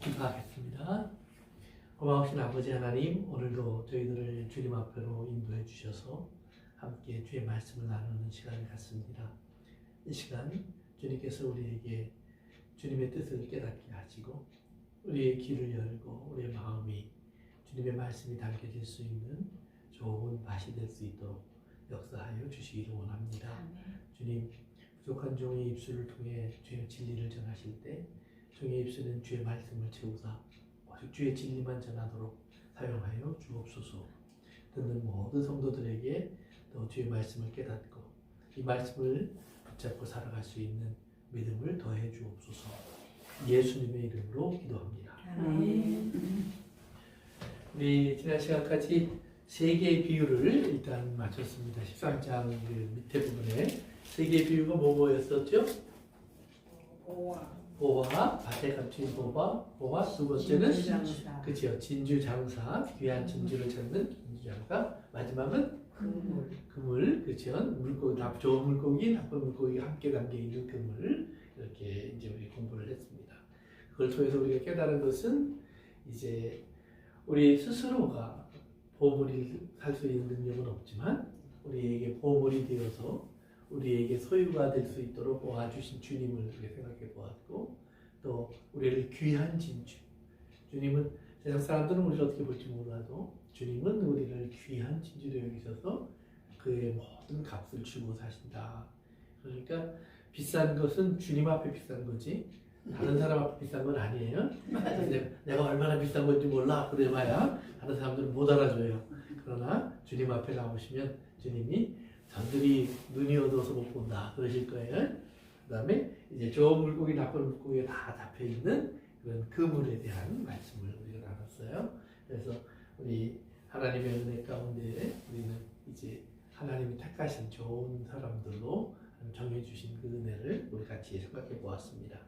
기도하겠습니다. 고마우신 아버지 하나님, 오늘도 저희들을 주님 앞으로 인도해 주셔서 함께 주의 말씀을 나누는 시간을 갖습니다. 이 시간 주님께서 우리에게 주님의 뜻을 깨닫게 하시고 우리의 귀를 열고 우리의 마음이 주님의 말씀이 담겨질 수 있는 좋은 맛이 될 수 있도록 역사하여 주시기를 원합니다. 주님, 부족한 종의 입술을 통해 주의 진리를 전하실 때 종의 입술은 주의 말씀을 채우사 오직 주의 진리만 전하도록 사용하여 주옵소서. 듣는 모든 성도들에게 또 주의 말씀을 깨닫고 이 말씀을 붙잡고 살아갈 수 있는 믿음을 더해 주옵소서. 예수님의 이름으로 기도합니다. 우리 지난 시간까지 세 개의 비유를 일단 마쳤습니다. 13장 밑에 부분에 세 개의 비유가 뭐였었죠? 보화, 밭에 갇힌 보화, 두 번째는 그죠, 진주 장사, 귀한 진주를 찾는 진주 장사, 마지막은 그물, 그죠, 물고기, 좋은 물고기, 나쁜 물고기가 함께 담겨 있는 그물. 이렇게 이제 우리 공부를 했습니다. 그걸 통해서 우리가 깨달은 것은 이제 우리 스스로가 보물이 살 수 있는 능력은 없지만 우리에게 보물이 되어서 우리에게 소유가 될 수 있도록 모아주신 주님을 우리가 생각해 보았고, 또 우리를 귀한 진주, 주님은 세상 사람들은 우리를 어떻게 볼지 몰라도 주님은 우리를 귀한 진주로 여기셔서 그의 모든 값을 주고 사신다. 그러니까 비싼 것은 주님 앞에 비싼 거지 다른 사람 앞에 비싼 건 아니에요. 내가 얼마나 비싼 건지 몰라 그래봐야 다른 사람들은 못 알아줘요. 그러나 주님 앞에 나오시면 주님이 전들이 눈이 어두워서 못 본다 그러실 거예요. 그 다음에 이제 좋은 물고기, 나쁜 물고기에 다 잡혀있는 그런 그물에 대한 말씀을 우리가 나눴어요. 그래서 우리 하나님의 은혜 가운데 우리는 이제 하나님이 택하신 좋은 사람들로 정해주신 그 은혜를 우리 같이 생각해 보았습니다.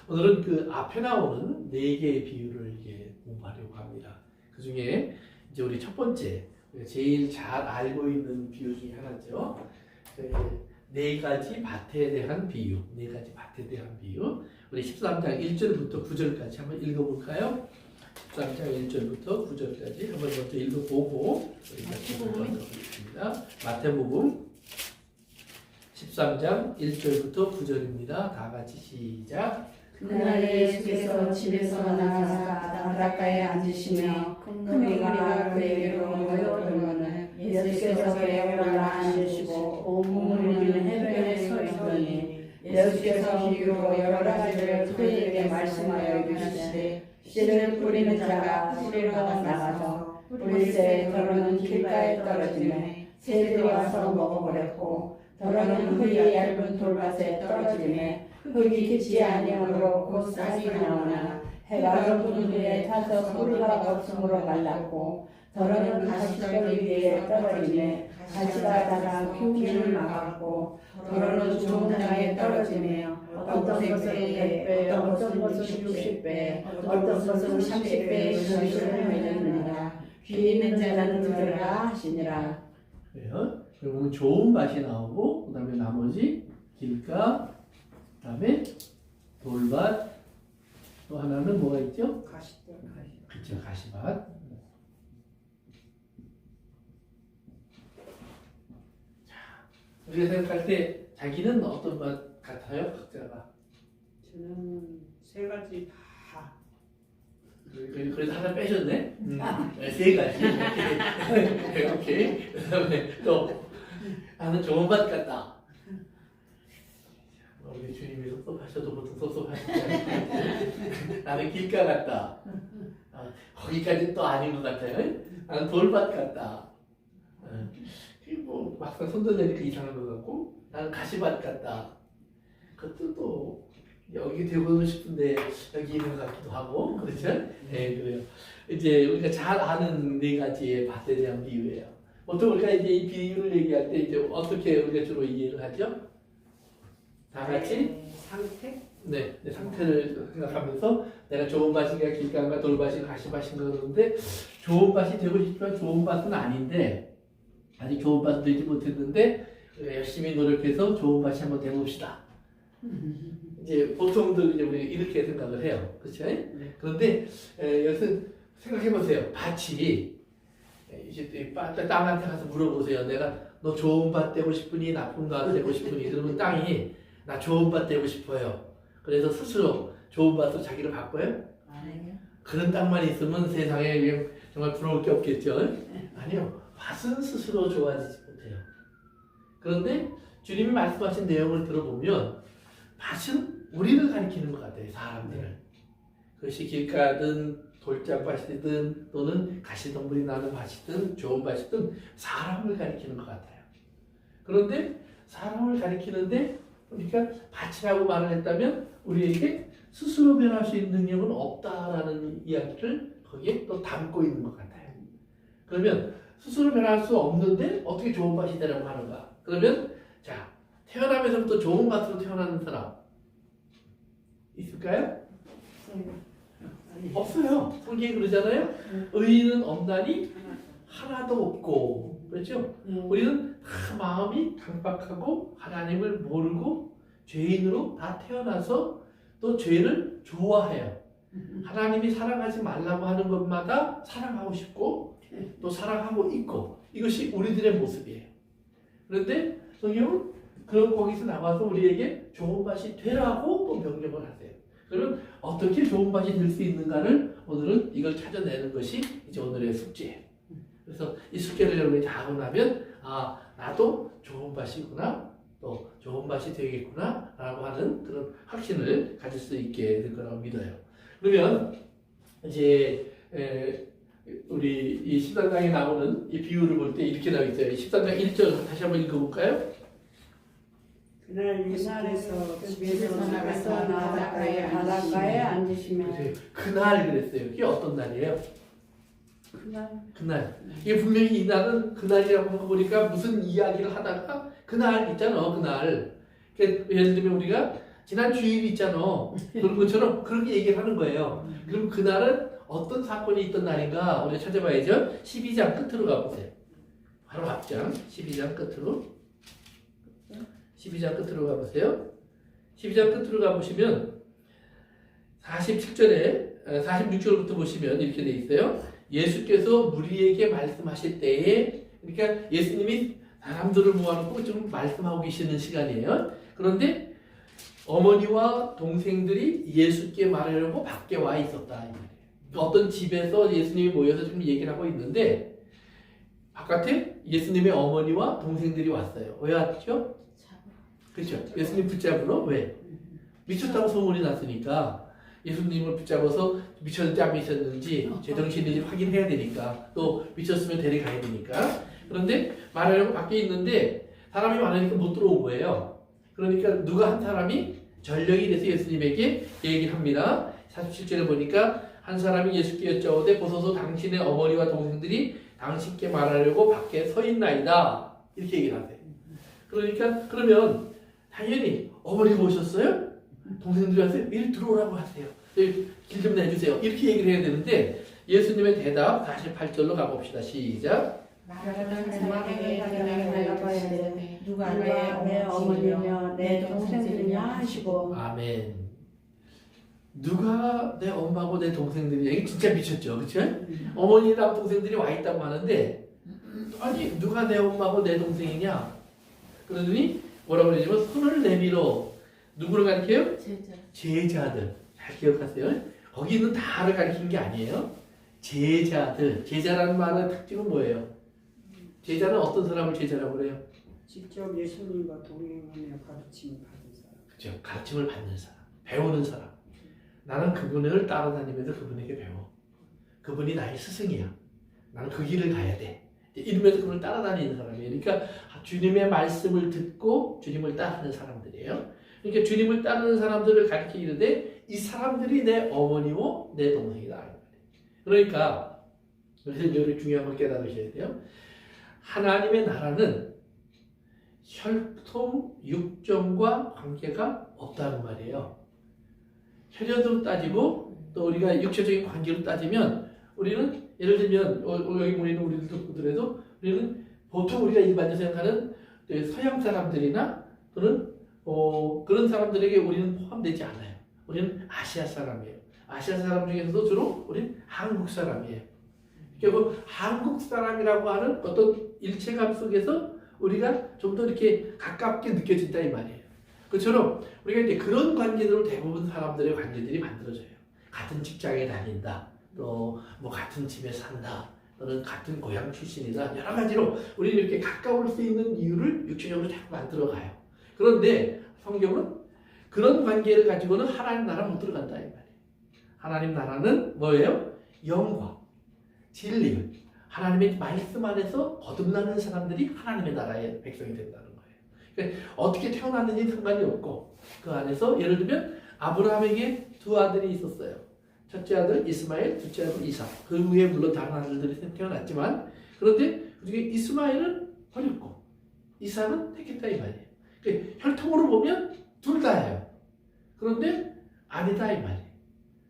오늘은 그 앞에 나오는 네 개의 비유를 이제 공부하려고 합니다. 그 중에 이제 우리 첫 번째, 제일 잘 알고 있는 비유 중에 하나죠. 네 가지 밭에 대한 비유. 네 가지 밭에 대한 비유. 우리 13장 1절부터 9절까지 한번 읽어볼까요? 13장 1절부터 9절까지 한번 먼저 읽어보고 우리 같이 읽어보겠습니다. 마태복음 13장 1절부터 9절입니다. 다 같이 시작. 그날 예수께서 집에서 나가사 바닷가에 앉으시며 큰 비가 그에게로 모여들면은 예수께서 배에 올라 앉으시고 온몸을 해변에 서 있더니 예수께서 비유로 여러 가지를 그에게 말씀하여 이르시되 씨를 뿌리는 자가 뿌리러 나가서 뿌릴새 더러는 길가에 떨어지매 새들이 와서 먹어버렸고 더러는 흙이 얇은 돌밭에 떨어지매 흙이 깊지 아니하므로 곧 싹이 나오나 해가 돋은 후에 타서 뿌리가 없으므로 말랐고 더러는 가시떨기 위에 떨어지매 가시가 닳아 기운을 막았고 더러는 좋은 땅에 떨어지며 어떤 것은 100배, 어떤 것은 60배, 어떤 것은 30배의 실수를 맺었느니라. 귀 있는 자는 들으라 하시니라. 그래요. 그러면 좋은 밭이 나오고 그 다음에 나머지 길가, 그 다음에 돌밭, 또 하나는 뭐가 있죠? 가시밭. 그렇죠, 가시밭. 자, 우리가 생각할 때 자기는 어떤 밭 같아요? 각자가? 저는 세 가지 다. 그래서 하나 빼셨네? 세 가지. 오케이. 그 다음에 또 나는 좋은 밭 같다. 우리 주님이 섭섭하셔도 보통 섭섭하시지. 나는 길가 같다. 거기까지는 또 아닌 것 같아요. 나는 돌밭 같다. 그리고 막상 손들려니까 이상한 것 같고, 나는 가시밭 같다. 그것도 또 여기 되고 싶은데 여기 있는 것 같기도 하고, 그렇죠? 네, 그래요. 이제 우리가 잘 아는 네 가지의 밭에 대한 비유예요. 보통 우리가 이제 이 비유를 얘기할 때 이제 어떻게 우리가 주로 이해를 하죠? 다 같이 상태? 네, 상태를 생각하면서 내가 좋은 밭인가 길가인가 돌밭인가 가시밭인가 그러는데 좋은 밭이 되고 싶지만 좋은 밭은 아닌데 아직 좋은 밭은 되지 못했는데 열심히 노력해서 좋은 밭이 한번 되봅시다. 이제 보통들 이제 우리 이렇게 생각을 해요. 그렇죠? 그런데 여기서 생각해 보세요. 밭이 이제 땅한테 가서 물어보세요. 내가 너 좋은 밭 되고 싶으니 나쁜 밭 되고 싶으니 그러면 땅이 나 좋은 밭 되고 싶어요. 그래서 스스로 좋은 밭으로 자기를 바꿔요? 아니요. 그런 땅만 있으면 세상에 그냥 정말 부러울 게 없겠죠? 아니요. 밭은 스스로 좋아지지 못해요. 그런데 주님이 말씀하신 내용을 들어보면 밭은 우리를 가리키는 것 같아요. 사람들을. 그것이 길가든 돌짝밭이든 또는 가시덤불이 나는 밭이든 좋은 밭이든 사람을 가리키는 것 같아요. 그런데 사람을 가리키는데 그러니까 밭이라고 말을 했다면 우리에게 스스로 변할 수 있는 능력은 없다라는 이야기를 거기에 또 담고 있는 것 같아요. 그러면 스스로 변할 수 없는데 어떻게 좋은 밭이 되라고 하는가? 그러면 자, 태어나면서부터 좋은 밭으로 태어나는 사람 있을까요? 없어요. 성경이 그러잖아요. 의인은 없나니 하나도 없고, 그렇죠? 우리는 다 마음이 강박하고 하나님을 모르고 죄인으로 다 태어나서 또 죄를 좋아해요. 하나님이 사랑하지 말라고 하는 것마다 사랑하고 싶고 또 사랑하고 있고, 이것이 우리들의 모습이에요. 그런데 성경은 그런 거기서 나와서 우리에게 좋은 밭이 되라고 또 명령을 하세요. 그러면 어떻게 좋은 밭이 될 수 있는가를 오늘은 이걸 찾아내는 것이 이제 오늘의 숙제예요. 그래서 이 숙제를 여러분이 다 하고 나면 아, 나도 좋은 밭이구나, 또 좋은 밭이 되겠구나 라고 하는 그런 확신을 가질 수 있게 될 거라고 믿어요. 그러면 이제 우리 이 13장에 나오는 이 비유를 볼 때 이렇게 나와 있어요. 13장 1절 다시 한번 읽어볼까요? 그날 예수께서 집에서 나가서 바닷가에 앉으시며 그날 그랬어요. 그게 어떤 날이에요? 그날. 이게 분명히 이 날은 그날이라고 하고 보니까 무슨 이야기를 하다가 그날 있잖아. 그날. 그러니까 예를 들면 우리가 지난 주일이 있잖아. 그런 것처럼 그렇게 얘기를 하는 거예요. 그럼 그날은 어떤 사건이 있던 날인가 우리가 찾아봐야죠. 12장 끝으로 가보세요. 바로 앞장 12장 끝으로. 12장 끝으로 가보세요. 12장 끝으로 가보시면 47절에 46절부터 보시면 이렇게 돼 있어요. 예수께서 무리에게 말씀하실 때에, 그러니까 예수님이 사람들을 모아놓고 좀 말씀하고 계시는 시간이에요. 그런데 어머니와 동생들이 예수께 말하려고 밖에 와 있었다. 어떤 집에서 예수님이 모여서 좀 얘기를 하고 있는데 바깥에 예수님의 어머니와 동생들이 왔어요. 왜 왔죠? 그렇죠. 예수님 붙잡으러. 왜? 미쳤다고 소문이 났으니까 예수님을 붙잡아서 미쳤는지 안 미쳤는지 제정신인지 확인해야 되니까, 또 미쳤으면 데려가야 되니까. 그런데 말하려고 밖에 있는데 사람이 많으니까 못 들어온 거예요. 그러니까 누가 한 사람이 전령이 돼서 예수님에게 얘기를 합니다. 47절에 보니까 한 사람이 예수께 여쭤오되 보소서 당신의 어머니와 동생들이 당신께 말하려고 밖에 서 있나이다. 이렇게 얘기를 하세요. 그러니까 그러면 당연히 어머니가 오셨어요? 동생들이 하세요? 이리 들어오라고 하세요. 길 좀 내주세요. 이렇게 얘기를 해야 되는데 예수님의 대답 48절로 가봅시다. 시작. 말하는 사람에게 대답하여야 돼. 누가 내 어머니며 내 동생들이냐 하시고. 아멘. 누가 내 엄마고 내 동생들이냐. 이게 진짜 미쳤죠. 그렇죠? 어머니랑 동생들이 와 있다고 하는데 아니 누가 내 엄마고 내 동생이냐. 그러더니 뭐라고 그러냐면 손을 내밀어. 누구를 가리켜요? 제자들. 잘 기억하세요. 거기 있는 다를 가리키는 게 아니에요. 제자들. 제자라는 말의 특징은 뭐예요? 제자는 어떤 사람을 제자라고 그래요? 직접 예수님과 동행하며 가르침을 받은 사람. 그렇죠. 가르침을 받는 사람. 배우는 사람. 나는 그분을 따라다니면서 그분에게 배워. 그분이 나의 스승이야. 나는 그 길을 가야 돼. 이러면서 그분을 따라다니는 사람이에요. 그러니까 주님의 말씀을 듣고 주님을 따르는 사람들이에요. 그러니까 주님을 따르는 사람들을 가르치는데 이 사람들이 내 어머니고 내 동생이다. 그러니까 여러분 중요한 걸 깨달으셔야 돼요. 하나님의 나라는 혈통, 육정과 관계가 없다는 말이에요. 혈연으로 따지고 또 우리가 육체적인 관계로 따지면 우리는 예를 들면 여기 모이는 우리들도 보더라도 우리는 보통 우리가 일반적으로 생각하는 서양 사람들이나 또는 그런 사람들에게 우리는 포함되지 않아요. 우리는 아시아 사람이에요. 아시아 사람 중에서도 주로 우리는 한국 사람이에요. 결국 한국 사람이라고 하는 어떤 일체감 속에서 우리가 좀 더 이렇게 가깝게 느껴진다 이 말이에요. 그처럼 우리가 이제 그런 관계들로 대부분 사람들의 관계들이 만들어져요. 같은 직장에 다닌다, 또 뭐 같은 집에 산다, 또는 같은 고향 출신이다, 여러 가지로 우리는 이렇게 가까울 수 있는 이유를 육체적으로 자꾸 만들어가요. 그런데 성경은 그런 관계를 가지고는 하나님 나라 못 들어간다 이 말이에요. 하나님 나라는 뭐예요? 영과 진리, 하나님의 말씀 안에서 거듭나는 사람들이 하나님의 나라의 백성이 된다는 거예요. 그러니까 어떻게 태어났는지 상관이 없고 그 안에서 예를 들면 아브라함에게 두 아들이 있었어요. 첫째 아들 이스마엘, 둘째 아들 이삭. 그 후에 물론 다른 아들들이 태어났지만 그런데 그중에 이스마엘은 버렸고 이삭은 택했다 이 말이에요. 그러니까 혈통으로 보면 둘 다예요. 그런데 아니다 이 말이에요.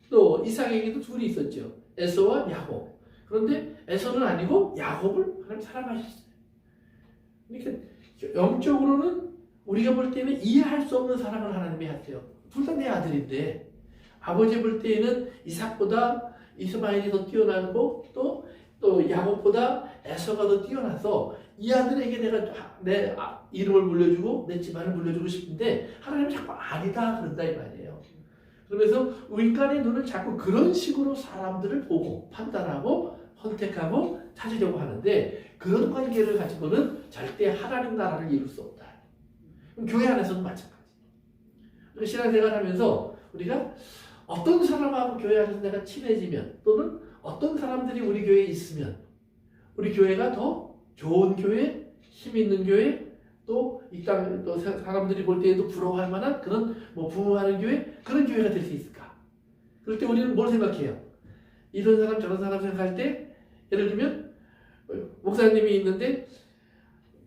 또 이삭에게도 둘이 있었죠. 에서와 야곱. 그런데 에서는 아니고 야곱을 하나님 사랑하셨어요. 그러니까 영적으로는 우리가 볼 때는 이해할 수 없는 사랑을 하나님이 하세요. 둘 다 내 아들인데 아버지 볼 때에는 이삭보다 이스마엘이 더 뛰어나고 또 야곱보다 에서가 더 뛰어나서 이 아들에게 내가 내 이름을 물려주고 내 집안을 물려주고 싶은데 하나님은 자꾸 아니다 그런다 이 말이에요. 그러면서 인간의 눈을 자꾸 그런 식으로 사람들을 보고 판단하고 선택하고 찾으려고 하는데 그런 관계를 가지고는 절대 하나님 나라를 이룰 수 없다. 그럼 교회 안에서도 마찬가지. 신앙생활 하면서 우리가 어떤 사람하고 교회 안에서 내가 친해지면 또는 어떤 사람들이 우리 교회에 있으면 우리 교회가 더 좋은 교회, 힘 있는 교회, 또 이 땅 또 사람들이 볼 때에도 부러워할 만한 그런 뭐 부흥하는 교회, 그런 교회가 될 수 있을까? 그럴 때 우리는 뭘 생각해요? 이런 사람 저런 사람 생각할 때 예를 들면 목사님이 있는데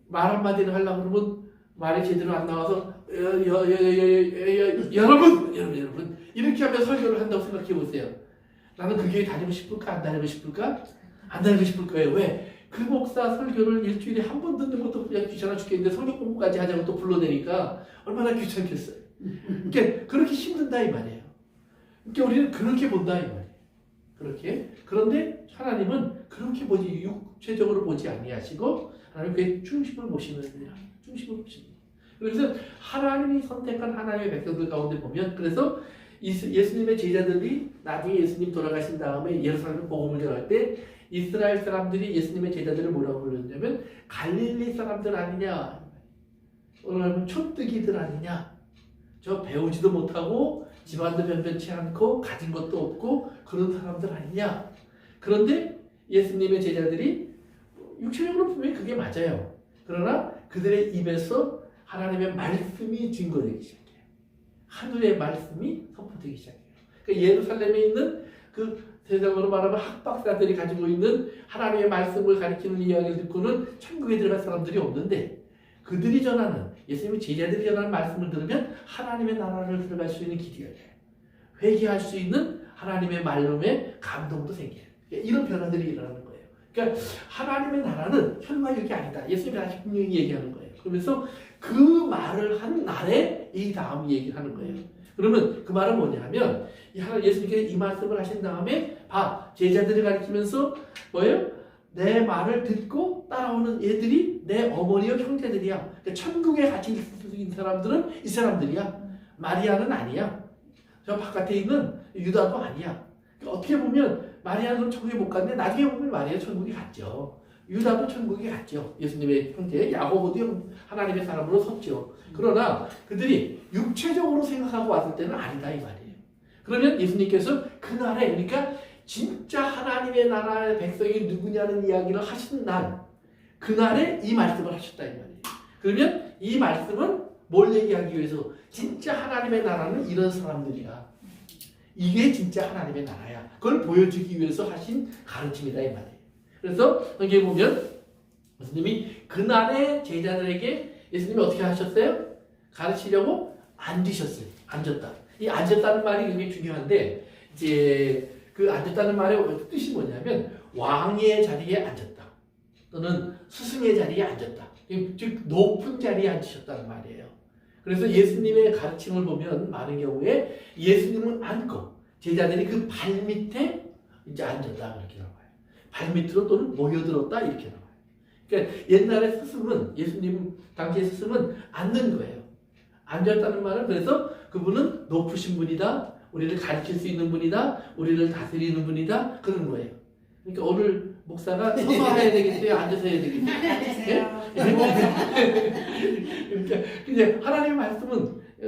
말 한마디를 하려고 그러면 말이 제대로 안 나와서 여러분 이렇게 하면 설교를 한다고 생각해 보세요. 나는 그 교회 다니고 싶을까? 안 다니고 싶을까? 안 다니고 싶을 거예요. 왜? 그 목사 설교를 일주일에 한 번 듣는 것도 그냥 귀찮아 죽겠는데 성경 공부까지 하자고 또 불러내니까 얼마나 귀찮겠어요. 그러니까 그렇게 힘든다 이 말이에요. 그러니까 우리는 그렇게 본다 이 말이에요. 그렇게. 그런데 하나님은 그렇게 보지 육체적으로 보지 아니하시고 하나님 그의 중심을 보시는 분이라. 중심을 보십니다. 그래서 하나님이 선택한 하나님의 백성들 가운데 보면 그래서 예수님의 제자들이 나중에 예수님 돌아가신 다음에 예루살렘 복음을 전할 때 이스라엘 사람들이 예수님의 제자들을 뭐라고 불렀냐면 갈릴리 사람들 아니냐, 오늘 촌뜨기들 아니냐, 저 배우지도 못하고 집안도 변변치 않고 가진 것도 없고 그런 사람들 아니냐. 그런데 예수님의 제자들이 육체적으로 분명히 그게 맞아요. 그러나 그들의 입에서 하나님의 말씀이 증거되기 시작해요. 하늘의 말씀이 선포되기 시작해요. 그러니까 예루살렘에 있는 그 세상으로 말하면 학박사들이 가지고 있는 하나님의 말씀을 가리키는 이야기를 듣고는 천국에 들어갈 사람들이 없는데 그들이 전하는 예수님의 제자들이 전하는 말씀을 들으면 하나님의 나라를 들어갈 수 있는 기회가 돼요. 회개할 수 있는 하나님의 말씀에 감동도 생겨요. 이런 변화들이 일어나는 거예요. 그러니까 하나님의 나라는 혈마육이 아니다. 예수님이 아주 분명히 얘기하는 거예요. 그러면서 그 말을 한 날에 이 다음 얘기를 하는 거예요. 그러면 그 말은 뭐냐면 예수님께서 이 말씀을 하신 다음에 제자들을 가리키면서 뭐예요? 내 말을 듣고 따라오는 얘들이 내 어머니와 형제들이야. 그러니까 천국에 같이 있을 수 있는 사람들은 이 사람들이야. 마리아는 아니야. 저 바깥에 있는 유다도 아니야. 그러니까 어떻게 보면 마리아는 천국에 못 갔는데 나중에 보면 마리아 천국에 갔죠. 유다도 천국에 갔죠. 예수님의 형제 야고보도 하나님의 사람으로 섰죠. 그러나 그들이 육체적으로 생각하고 왔을 때는 아니다 이 말이에요. 그러면 예수님께서 그날에 그러니까 진짜 하나님의 나라의 백성이 누구냐는 이야기를 하신 날 그날에 이 말씀을 하셨다 이 말이에요. 그러면 이 말씀은 뭘 얘기하기 위해서 진짜 하나님의 나라는 이런 사람들이야. 이게 진짜 하나님의 나라야. 그걸 보여주기 위해서 하신 가르침이다 이 말이에요. 그래서 여기 보면 예수님이 그날의 제자들에게 예수님이 어떻게 하셨어요? 가르치려고 앉으셨어요. 앉았다. 이 앉았다는 말이 굉장히 중요한데 이제 그 앉았다는 말의 뜻이 뭐냐면 왕의 자리에 앉았다. 또는 스승의 자리에 앉았다. 즉 높은 자리에 앉으셨다는 말이에요. 그래서 예수님의 가르침을 보면 많은 경우에 예수님을 안고 제자들이 그 발밑에 이제 앉았다 그렇게 나와요. 발밑으로 또는 모여들었다 이렇게 나와요. 그러니까 옛날에 스승은 예수님 당시의 스승은 앉는 거예요. 앉았다는 말은 그래서 그분은 높으신 분이다. 우리를 가르칠 수 있는 분이다. 우리를 다스리는 분이다. 그런 거예요. 그러니까 오늘 목사가 서서 해야 되겠어요? 앉아서 해야 되겠어요? 그러니까 이제 하나님의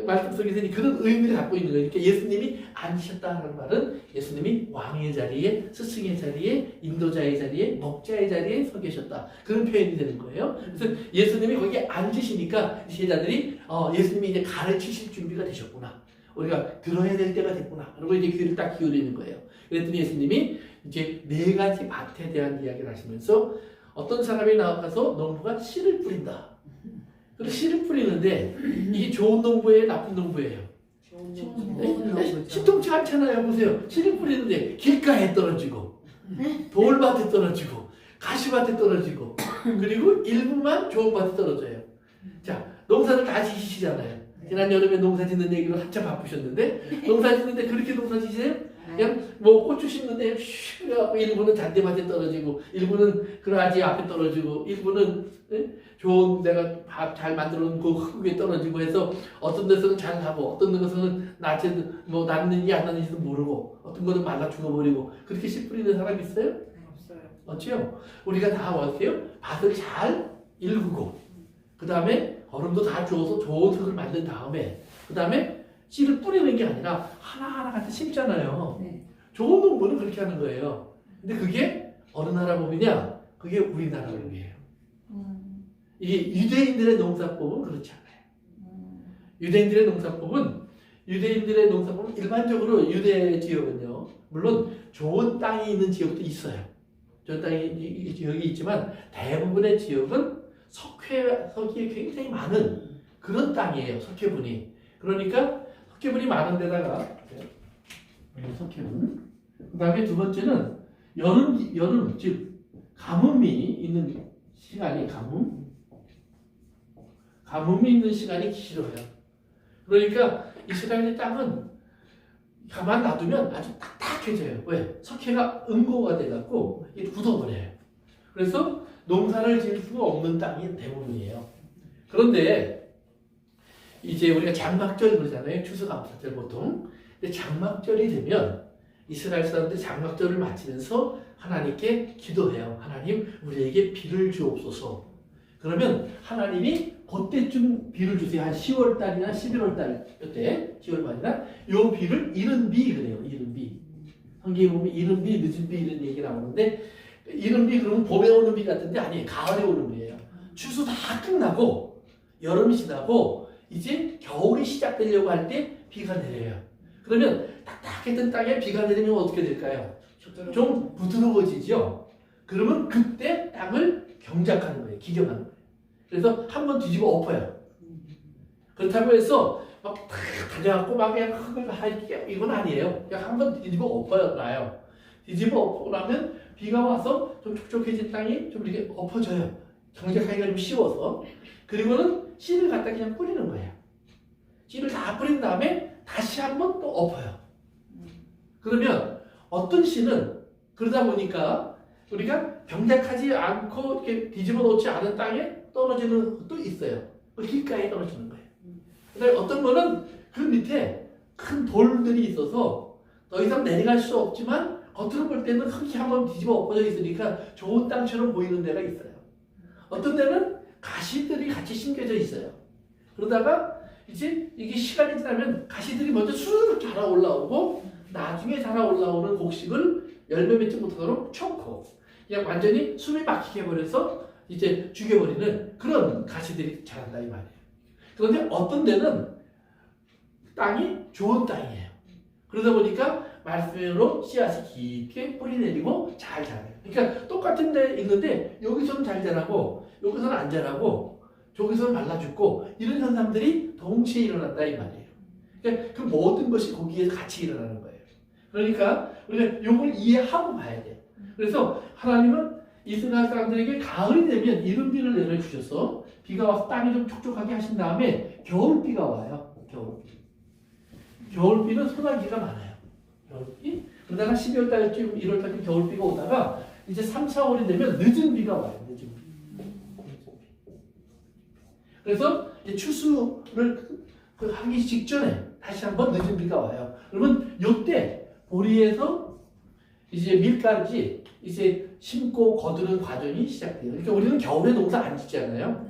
말씀 속에서 그런 의미를 갖고 있는 거예요. 그러니까 예수님이 앉으셨다는 말은 예수님이 왕의 자리에, 스승의 자리에, 인도자의 자리에, 목자의 자리에 서 계셨다. 그런 표현이 되는 거예요. 그래서 예수님이 거기에 앉으시니까 제자들이 예수님이 이제 가르치실 준비가 되셨구나. 우리가 들어야 될 때가 됐구나. 그리고 이제 귀를 딱 기울이는 거예요. 그랬더니 예수님이 이제 4가지 밭에 대한 이야기를 하시면서 어떤 사람이 나가서 농부가 씨를 뿌린다. 그리고 씨를 뿌리는데 이게 좋은 농부예요, 나쁜 농부예요? 네? 신통치 않잖아요. 보세요. 씨를 뿌리는데 길가에 떨어지고 돌밭에 떨어지고 가시밭에 떨어지고 그리고 일부만 좋은 밭에 떨어져요. 자, 농사를 다 지시잖아요. 지난 여름에 농사 짓는 얘기로 한참 바쁘셨는데 농사 짓는데 그렇게 농사 지세요? 그냥 뭐 고추 심는데 슉 일부는 잔디밭에 떨어지고 일부는 그라지 앞에 떨어지고 일부는 좋은 내가 밥 잘 만들어 놓은 그 흙 위에 떨어지고 해서 어떤 데서는 잘 나고 어떤 데서는 뭐 났는지 안 났는지도 모르고 어떤 거는 말라 죽어버리고 그렇게 씨 뿌리는 사람 있어요? 없어요. 없죠? 우리가 다 어때요? 밭을 잘 일구고 그 다음에 얼음도 다 주어서 좋은 흙을 만든 다음에 그 다음에 씨를 뿌리는 게 아니라 하나하나 같이 심잖아요. 네. 좋은 농부는 그렇게 하는 거예요. 근데 그게 어느 나라 법이냐? 그게 우리나라 법이에요. 이게 유대인들의 농사법은 그렇지 않아요. 유대인들의 농사법은 일반적으로 유대 지역은요. 물론 좋은 땅이 있는 지역도 있어요. 좋은 땅이 지역이 있지만 대부분의 지역은 석회에 굉장히 많은 그런 땅이에요. 석회분이. 그러니까 석회분이 많은 데다가 석회분. 그 다음에 두 번째는 여름 즉 가뭄이 있는 시간이 가뭄이 있는 시간이 길어요. 그러니까 이스라엘의 땅은 가만 놔두면 아주 딱딱해져요. 왜? 석회가 응고가 돼갖고 굳어버려요. 그래서 농사를 지을 수가 없는 땅이 대부분이에요. 그런데 이제 우리가 장막절 그러잖아요. 추수감사절 보통. 근데 장막절이 되면 이스라엘 사람들이 장막절을 마치면서 하나님께 기도해요. 하나님 우리에게 비를 주옵소서. 그러면 하나님이 그때쯤 비를 주세요. 한 10월달이나 11월달 때 10월 말이나 요 비를 이른 비 그래요. 이른 비. 성경에 보면 이른 비, 늦은 비 이런 얘기 나오는데 이른 비 그러면 봄에 오는 비 같은데 아니에요. 가을에 오는 비예요. 추수 다 끝나고 여름이 지나고 이제 겨울이 시작되려고 할 때 비가 내려요. 그러면 딱딱했던 땅에 비가 내리면 어떻게 될까요? 좀 부드러워지죠. 그러면 그때 땅을 경작하는 거예요. 기경하는 거예요. 그래서 한번 뒤집어 엎어요. 그렇다고 해서 막 다져갖고 막 그냥 흙을 할게 이건 아니에요. 그냥 한번 뒤집어 엎어요. 놔요. 뒤집어 엎고 나면 비가 와서 좀 촉촉해진 땅이 좀 이렇게 엎어져요. 경작하기가 좀 쉬워서. 그리고는 씨를 갖다 그냥 뿌리는 거예요. 씨를 다 뿌린 다음에 다시 한번 또 엎어요. 그러면 어떤 씨는 그러다 보니까 우리가 경작하지 않고 이렇게 뒤집어 놓지 않은 땅에 떨어지는 것도 있어요. 길가에 떨어지는 거예요. 그다음에 어떤 거는 그 밑에 큰 돌들이 있어서 더 이상 내려갈 수 없지만 겉으로 볼 때는 흙이 한번 뒤집어 엎어져 있으니까 좋은 땅처럼 보이는 데가 있어요. 어떤 데는 가시들이 같이 심겨져 있어요. 그러다가 이제 이게 시간이 지나면 가시들이 먼저 수르륵 자라 올라오고 나중에 자라 올라오는 곡식을 열매 맺지 못하도록 쳐고 그냥 완전히 숨이 막히게 해버려서 이제 죽여버리는 그런 가시들이 자란다 이 말이에요. 그런데 어떤 데는 땅이 좋은 땅이에요. 그러다 보니까 말씀으로 씨앗이 깊게 뿌리 내리고 잘 자라요. 그러니까 똑같은 데 있는데 여기서는 잘 자라고 여기서는 안 자라고 저기서는 말라 죽고 이런 현상들이 동시에 일어난다 이 말이에요. 그러니까 그 모든 것이 거기에서 같이 일어나는 거예요. 그러니까 우리가 이걸 이해하고 봐야 돼요. 그래서 하나님은 이스라엘 사람들에게 가을이 되면 이른 비를 내려주셔서 비가 와서 땅이 좀 촉촉하게 하신 다음에 겨울비가 와요. 겨울비는 소나기가 많아요. 겨울비. 그러다가 12월 달쯤 1월 달쯤 겨울비가 오다가 이제 3, 4월이 되면 늦은 비가 와요. 늦은 비. 그래서 이제 추수를 하기 직전에 다시 한번 늦은 비가 와요. 그러면 이때 보리에서 이제 밀까지 이제 심고 거두는 과정이 시작돼요. 그러니까 우리는 겨울에 농사 안 짓잖아요.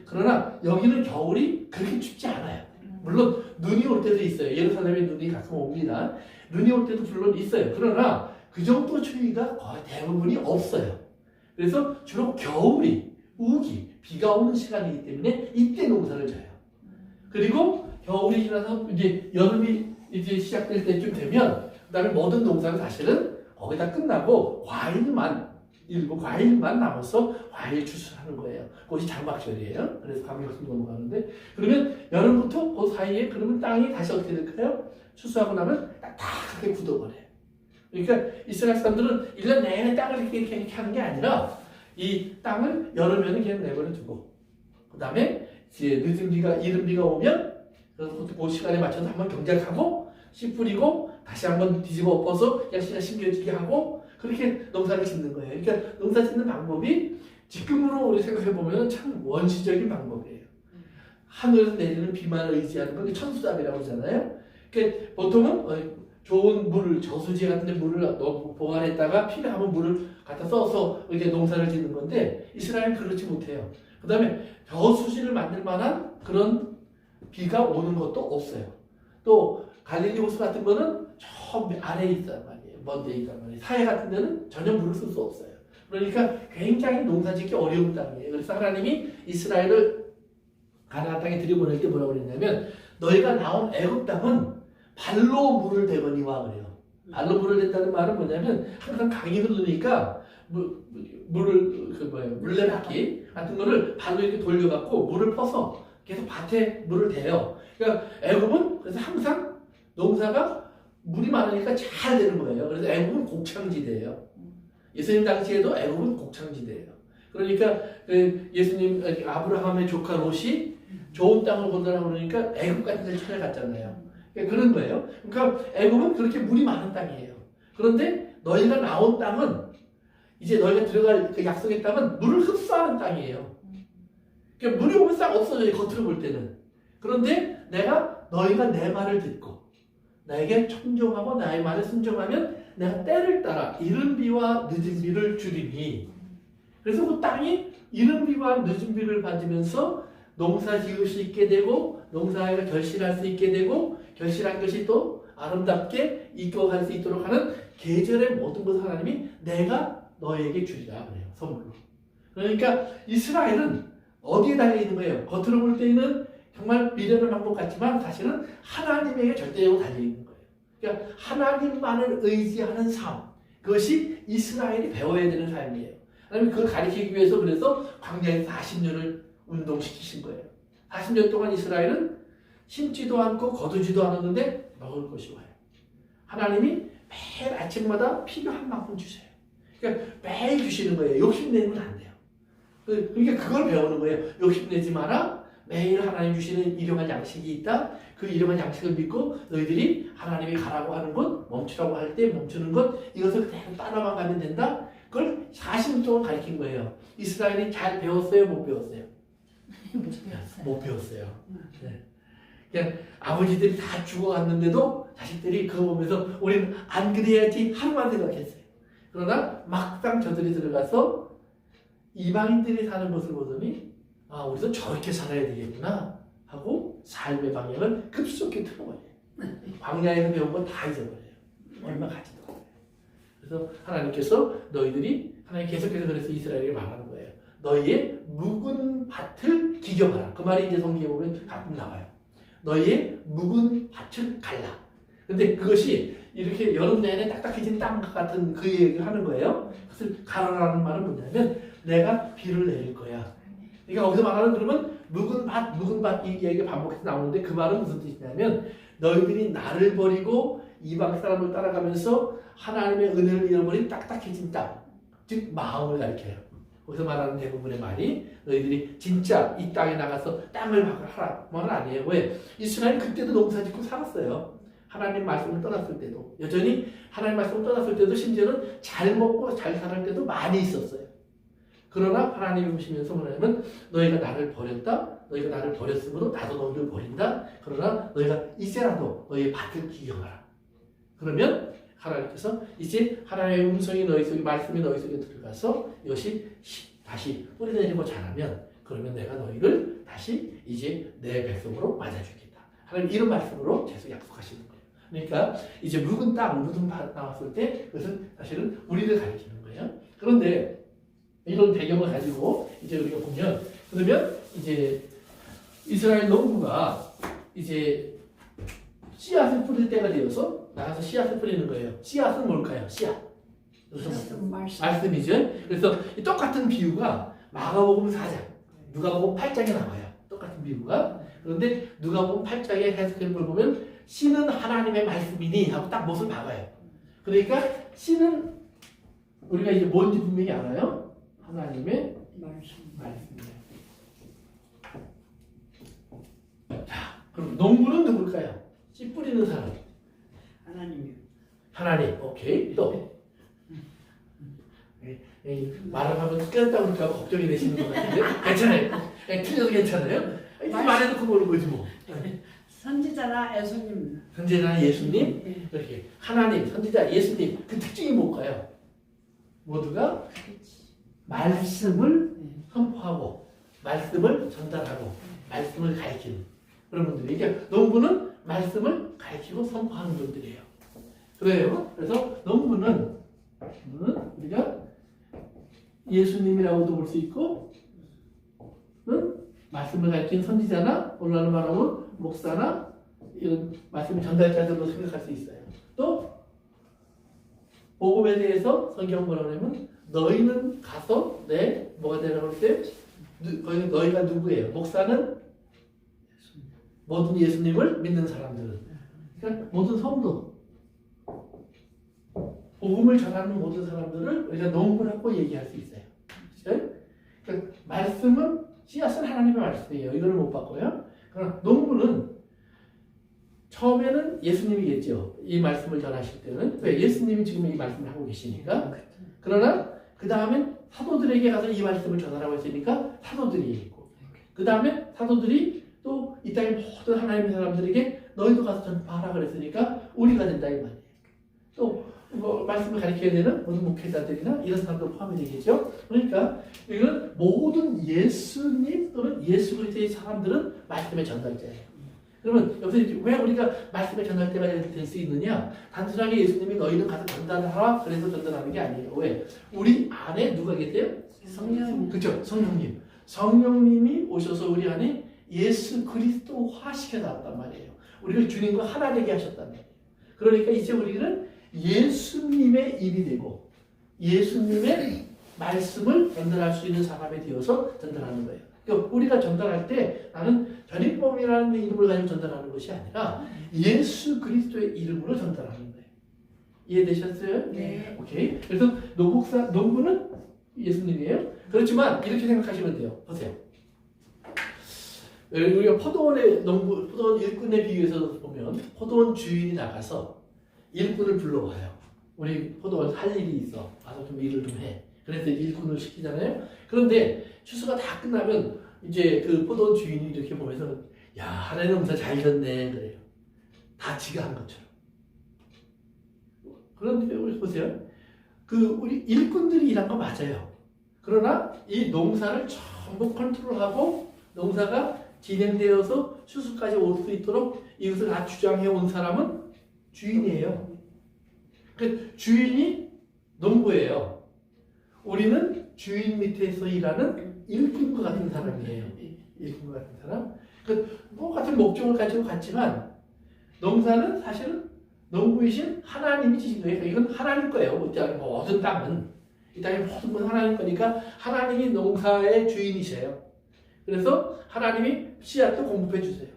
그러나 여기는 겨울이 그렇게 춥지 않아요. 물론 눈이 올 때도 있어요. 예루살렘에 눈이 가끔 옵니다. 눈이 올 때도 물론 있어요. 그러나 그 정도 추위가 거의 대부분이 없어요. 그래서 주로 겨울이 우기, 비가 오는 시간이기 때문에 이때 농사를 져요. 그리고 겨울이 지나서 이제 여름이 이제 시작될 때쯤 되면 그다음에 모든 농사는 사실은 거기다 끝나고 과일만 남아서 과일 추수하는 거예요. 그것이 장막절이에요. 그래서 감격이 넘어가는데 그러면 여름부터 그 사이에 그러면 땅이 다시 어떻게 될까요? 추수하고 나면 딱딱하게 굳어버려요. 그러니까 이스라엘 사람들은 1년 내내 땅을 이렇게 하는 게 아니라 이 땅을 여름에는 그냥 내버려 두고 그 다음에 이제 늦은 비가 이른 비가 오면 그 시간에 맞춰서 한번 경작하고 씨 뿌리고 다시 한번 뒤집어 엎어서 씨가 심겨지게 하고 그렇게 농사를 짓는 거예요. 그러니까 농사 짓는 방법이 지금으로 우리 생각해 보면 참 원시적인 방법이에요. 하늘에서 내리는 비만 의지하는 건 천수답이라고 하잖아요. 그러니까 보통은 좋은 물을 저수지 같은 데 물을 보관했다가 필요하면 물을 갖다 써서 이렇게 농사를 짓는 건데 이스라엘은 그렇지 못해요. 그 다음에 저수지를 만들 만한 그런 비가 오는 것도 없어요. 또 갈릴리 호수 같은 거는 저 아래에 있단 말이에요. 먼 데 있단 말이에요. 사해 같은 데는 전혀 물을 쓸 수 없어요. 그러니까 굉장히 농사짓기 어려운 땅이에요. 그래서 하나님이 이스라엘을 가나안 땅에 들여보낼 때 뭐라고 그랬냐면 너희가 나온 애굽 땅은 발로 물을 대거니와 그래요. 발로 물을 댄다는 말은 뭐냐면 항상 강이 흐르니까 물레바퀴 같은 거를 발로 이렇게 돌려갖고 물을 퍼서 계속 밭에 물을 대요. 그러니까 애굽은 그래서 항상 농사가 물이 많으니까 잘 되는 거예요. 그래서 애굽은 곡창지대예요. 예수님 당시에도 애굽은 곡창지대예요. 그러니까 예수님 아브라함의 조카 롯이 좋은 땅을 보더라고 그러니까 애굽 같은 데를 찾아갔잖아요. 그러니까 그런 거예요. 그러니까 애굽은 그렇게 물이 많은 땅이에요. 그런데 너희가 나온 땅은 이제 너희가 들어갈 그 약속의 땅은 물을 흡수하는 땅이에요. 그러니까 물이 오면 싹 없어져요. 겉으로 볼 때는. 그런데 너희가 내 말을 듣고 나에게 청종하고 나의 말에 순종하면 내가 때를 따라 이른 비와 늦은 비를 주리니. 그래서 그 땅이 이른 비와 늦은 비를 받으면서 농사 지을 수 있게 되고 농사가 결실할 수 있게 되고 결실한 것이 또 아름답게 이끌어갈 수 있도록 하는 계절의 모든 것을 하나님이 내가 너에게 주리라 그래요. 선물로. 그러니까 이스라엘은 어디에 달려있는 거예요? 겉으로 볼 때는 정말 미련한 방법 같지만 사실은 하나님에게 절대적으로 달려있는 거예요. 그러니까 하나님만을 의지하는 삶. 그것이 이스라엘이 배워야 되는 삶이에요. 하나님이 그걸 가르치기 위해서 그래서 광야에서 40년을 운동시키신 거예요. 40년 동안 이스라엘은 심지도 않고 거두지도 않았는데 먹을 것이 와요. 하나님이 매일 아침마다 필요한 만큼 주세요. 그러니까 매일 주시는 거예요. 욕심내면 안 돼요. 그러니까 그걸 배우는 거예요. 욕심내지 마라. 매일 하나님 주시는 일용할 양식이 있다. 그 일용할 양식을 믿고 너희들이 하나님이 가라고 하는 것, 멈추라고 할 때 멈추는 것, 이것을 그대로 따라만 가면 된다. 그걸 40년 동안 가르친 거예요. 이스라엘이 잘 배웠어요? 못 배웠어요? 못 배웠어요. 네. 그냥 아버지들이 다 죽어갔는데도 자식들이 그거 보면서 우리는 안 그래야지 하루만 생각했어요. 그러나 막상 저들이 들어가서 이방인들이 사는 것을 보더니 우리도 저렇게 살아야 되겠구나 하고 삶의 방향을 급속히 틀어버려요. 광야에서 배운 건 다 잊어버려요. 얼마 가지도 않아요. 그래서 하나님께서 하나님 계속해서 그래서 이스라엘에게 말하는 거예요. 너희의 묵은 밭을 기경하라. 그 말이 이제 성경에 보면 가끔 나와요. 너희의 묵은 밭을 갈라. 근데 그것이 이렇게 여름 내내 딱딱해진 땅 같은 그 얘기를 하는 거예요. 그것을 가라라는 말은 뭐냐면 내가 비를 내릴 거야. 그러니까 거기서 말하는 그러면 묵은 밭 이 얘기가 반복해서 나오는데 그 말은 무슨 뜻이냐면 너희들이 나를 버리고 이방 사람을 따라가면서 하나님의 은혜를 잃어버린 딱딱해진 땅, 즉 마음을 가리켜요. 거기서 말하는 대부분의 말이 너희들이 진짜 이 땅에 나가서 땅을 하라 말은 아니에요. 왜? 이스라엘 그때도 농사 짓고 살았어요. 하나님 말씀을 떠났을 때도 여전히 하나님 말씀을 떠났을 때도 심지어는 잘 먹고 잘 살 때도 많이 있었어요. 그러나 하나님이 보시면서 뭐냐면 너희가 나를 버렸다. 너희가 나를 버렸으므로 나도 너희를 버린다. 그러나 너희가 이제라도 너희의 밭을 기경하라. 그러면 하나님께서 이제 하나님의 음성이 너희 속에 말씀이 너희 속에 들어가서 이것이 다시 뿌리내리고 자라면 그러면 내가 너희를 다시 이제 내 백성으로 맞아주겠다. 하나님 이런 말씀으로 계속 약속하시는 거예요. 그러니까 이제 묵은 땅, 묵은 밭 나왔을 때 그것은 사실은 우리를 가리키는 거예요. 그런데 이런 배경을 가지고 이제 우리가 보면 그러면 이제 이스라엘 농부가 이제 씨앗을 뿌릴 때가 되어서 나가서 씨앗을 뿌리는 거예요. 씨앗은 뭘까요? 씨앗. 무슨 말씀이죠. 그래서 이 똑같은 비유가 마가복음 4장, 누가복음 8장에 나와요. 똑같은 비유가. 그런데 누가복음 8장의 해석을 보면 씨는 하나님의 말씀이니 하고 딱 못을 박아요. 그러니까 씨는 우리가 이제 뭔지 분명히 알아요. 하나님의 말씀입니다. 자, 그럼 농부는 누굴까요? 씨 뿌리는 사람. 하나님이요. 하나님. 오케이. 또. 말을 하면 깨졌다고 그럴까 걱정이 되시는 것 같은데 괜찮아요. 틀려도 괜찮아요. 말해놓고 모르는 거지 뭐. 선지자나 예수님. 선지자 예수님 이렇게 하나님, 선지자 예수님 그 특징이 뭘까요? 모두가 말씀을 선포하고 말씀을 전달하고 말씀을 가르치는 그런 분들이 그러니까 농부는 말씀을 가르치고 선포하는 분들이에요. 그래요. 그래서 농부는 우리가 예수님이라고도 볼 수 있고 말씀을 가르치는 선지자나 오늘날 말하면 목사나 이런 말씀의 전달자들로 생각할 수 있어요. 또 복음에 대해서 성경 뭐라고 하냐면 너희는 가서 뭐가 되라고 할 때 거기는 너희가 누구예요? 목사는 모든 예수님을 믿는 사람들은 그러니까 모든 성도 복음을 전하는 모든 사람들을 우리가 농부라고 얘기할 수 있어요. 그렇죠? 그러니까 말씀은 씨앗은 하나님의 말씀이에요. 이거를 못 바꿔요. 그러나 농부는 처음에는 예수님이겠죠. 이 말씀을 전하실 때는 왜 예수님이 지금 이 말씀을 하고 계시니까. 그러나 그 다음엔 사도들에게 가서 이 말씀을 전하라고 했으니까 사도들이 있고 그 다음에 사도들이 또 이 땅의 모든 하나님의 사람들에게 너희도 가서 전파하라 그랬으니까 우리가 된다 이 말이에요. 또 뭐 말씀을 가르쳐야 되는 모든 목회자들이나 이런 사람들 포함이 되겠죠. 그러니까 이건 모든 예수님 또는 예수 그리스도의 사람들은 말씀의 전달자예요. 그러면 여기서 왜 우리가 말씀의 전달자가 될 수 있느냐? 단순하게 예수님이 너희는 가서 전달하라 그래서 전달하는 게 아니에요. 왜? 우리 안에 누가 계세요? 성령. 그렇죠. 성령님. 성령님이 오셔서 우리 안에 예수 그리스도화 시켜놨단 말이에요. 우리를 주님과 하나 되게 하셨단 말이에요. 그러니까 이제 우리는 예수님의 입이 되고 예수님의 말씀을 전달할 수 있는 사람이 되어서 전달하는 거예요. 그러니까 우리가 전달할 때 나는 전인범이라는 이름을 가지고 전달하는 것이 아니라 예수 그리스도의 이름으로 전달하는 거예요. 이해되셨어요? 네. 오케이. 그래서 농부는 예수님이에요. 그렇지만 이렇게 생각하시면 돼요. 보세요. 우리가 포도원 일꾼에 비유해서 보면 포도원 주인이 나가서 일꾼을 불러와요. 우리 포도원 할 일이 있어. 와서 좀 일을 좀 해. 그래서 일꾼을 시키잖아요. 그런데 추수가 다 끝나면 이제 그 포도원 주인이 이렇게 보면서 야 하나님 농사 잘 졌네 그래요. 다 지가 한 것처럼. 그런데 우리 보세요. 우리 일꾼들이 일한 거 맞아요. 그러나 이 농사를 전부 컨트롤하고 농사가 진행되어서 추수까지 올 수 있도록 이것을 다 주장해 온 사람은 주인이에요. 그 주인이 농부예요. 우리는 주인 밑에서 일하는 일꾼과 같은 사람이에요. 일꾼과 같은 사람. 같은 목적을 가지고 갔지만 농사는 사실은 농부이신 하나님이 지신 거예요. 이건 하나님 거예요. 모든 땅은 이 땅의 모든 건 하나님 거니까 하나님이 농사의 주인이세요. 그래서 하나님이 씨앗도 공급해 주세요.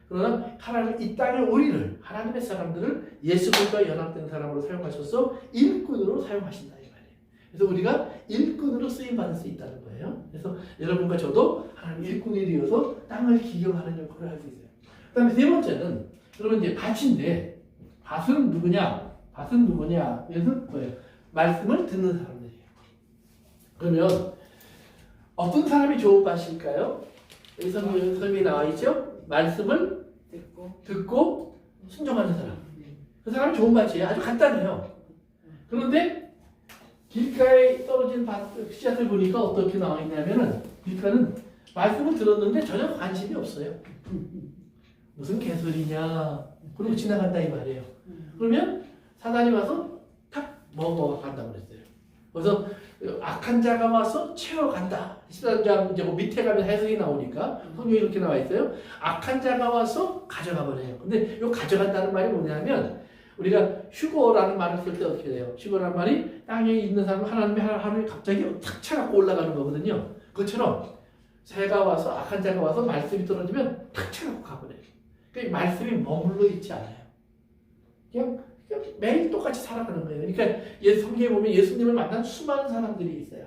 그러나 하나님 이 땅의 우리를 하나님의 사람들을 예수 그리스도와 연합된 사람으로 사용하셔서 일꾼으로 사용하신다 이 말이에요. 그래서 우리가 일꾼으로 쓰임 받을 수 있다는 거예요. 거예요. 그래서 여러분과 저도 하나님 일꾼이 되어서 땅을 기경하는 역할을 할 수 있어요. 그 다음에 세 번째는 여러분 이제 밭인데 밭은 누구냐? 밭은 누구냐? 이것은 뭐예요? 말씀을 듣는 사람들이에요. 그러면 어떤 사람이 좋은 밭일까요? 여기 설명이 나와 있죠? 말씀을 듣고 순종하는 사람. 그 사람이 좋은 밭이에요. 아주 간단해요. 그런데 길가에 떨어진 밭, 씨앗을 보니까 어떻게 나와 있냐면은 길가는 말씀을 들었는데 전혀 관심이 없어요. 무슨 개소리냐. 그러고 지나간다 이 말이에요. 그러면 사단이 와서 탁 먹어간다고 그랬어요. 그래서 악한 자가 와서 채워간다. 13장 이제 뭐 밑에 가면 해석이 나오니까 성경에 이렇게 나와 있어요. 악한 자가 와서 가져가 버려요. 근데 이 가져간다는 말이 뭐냐면 우리가 휴거라는 말을 쓸 때 어떻게 돼요? 휴거라는 말이 땅에 있는 사람 하나님의 하루에 갑자기 탁 차갖고 올라가는 거거든요. 그것처럼 새가 와서 악한 자가 와서 말씀이 떨어지면 탁 차갖고 가버려요. 그러니까 말씀이 머물러 있지 않아요. 그냥 매일 똑같이 살아가는 거예요. 그러니까 성경에 보면 예수님을 만난 수많은 사람들이 있어요.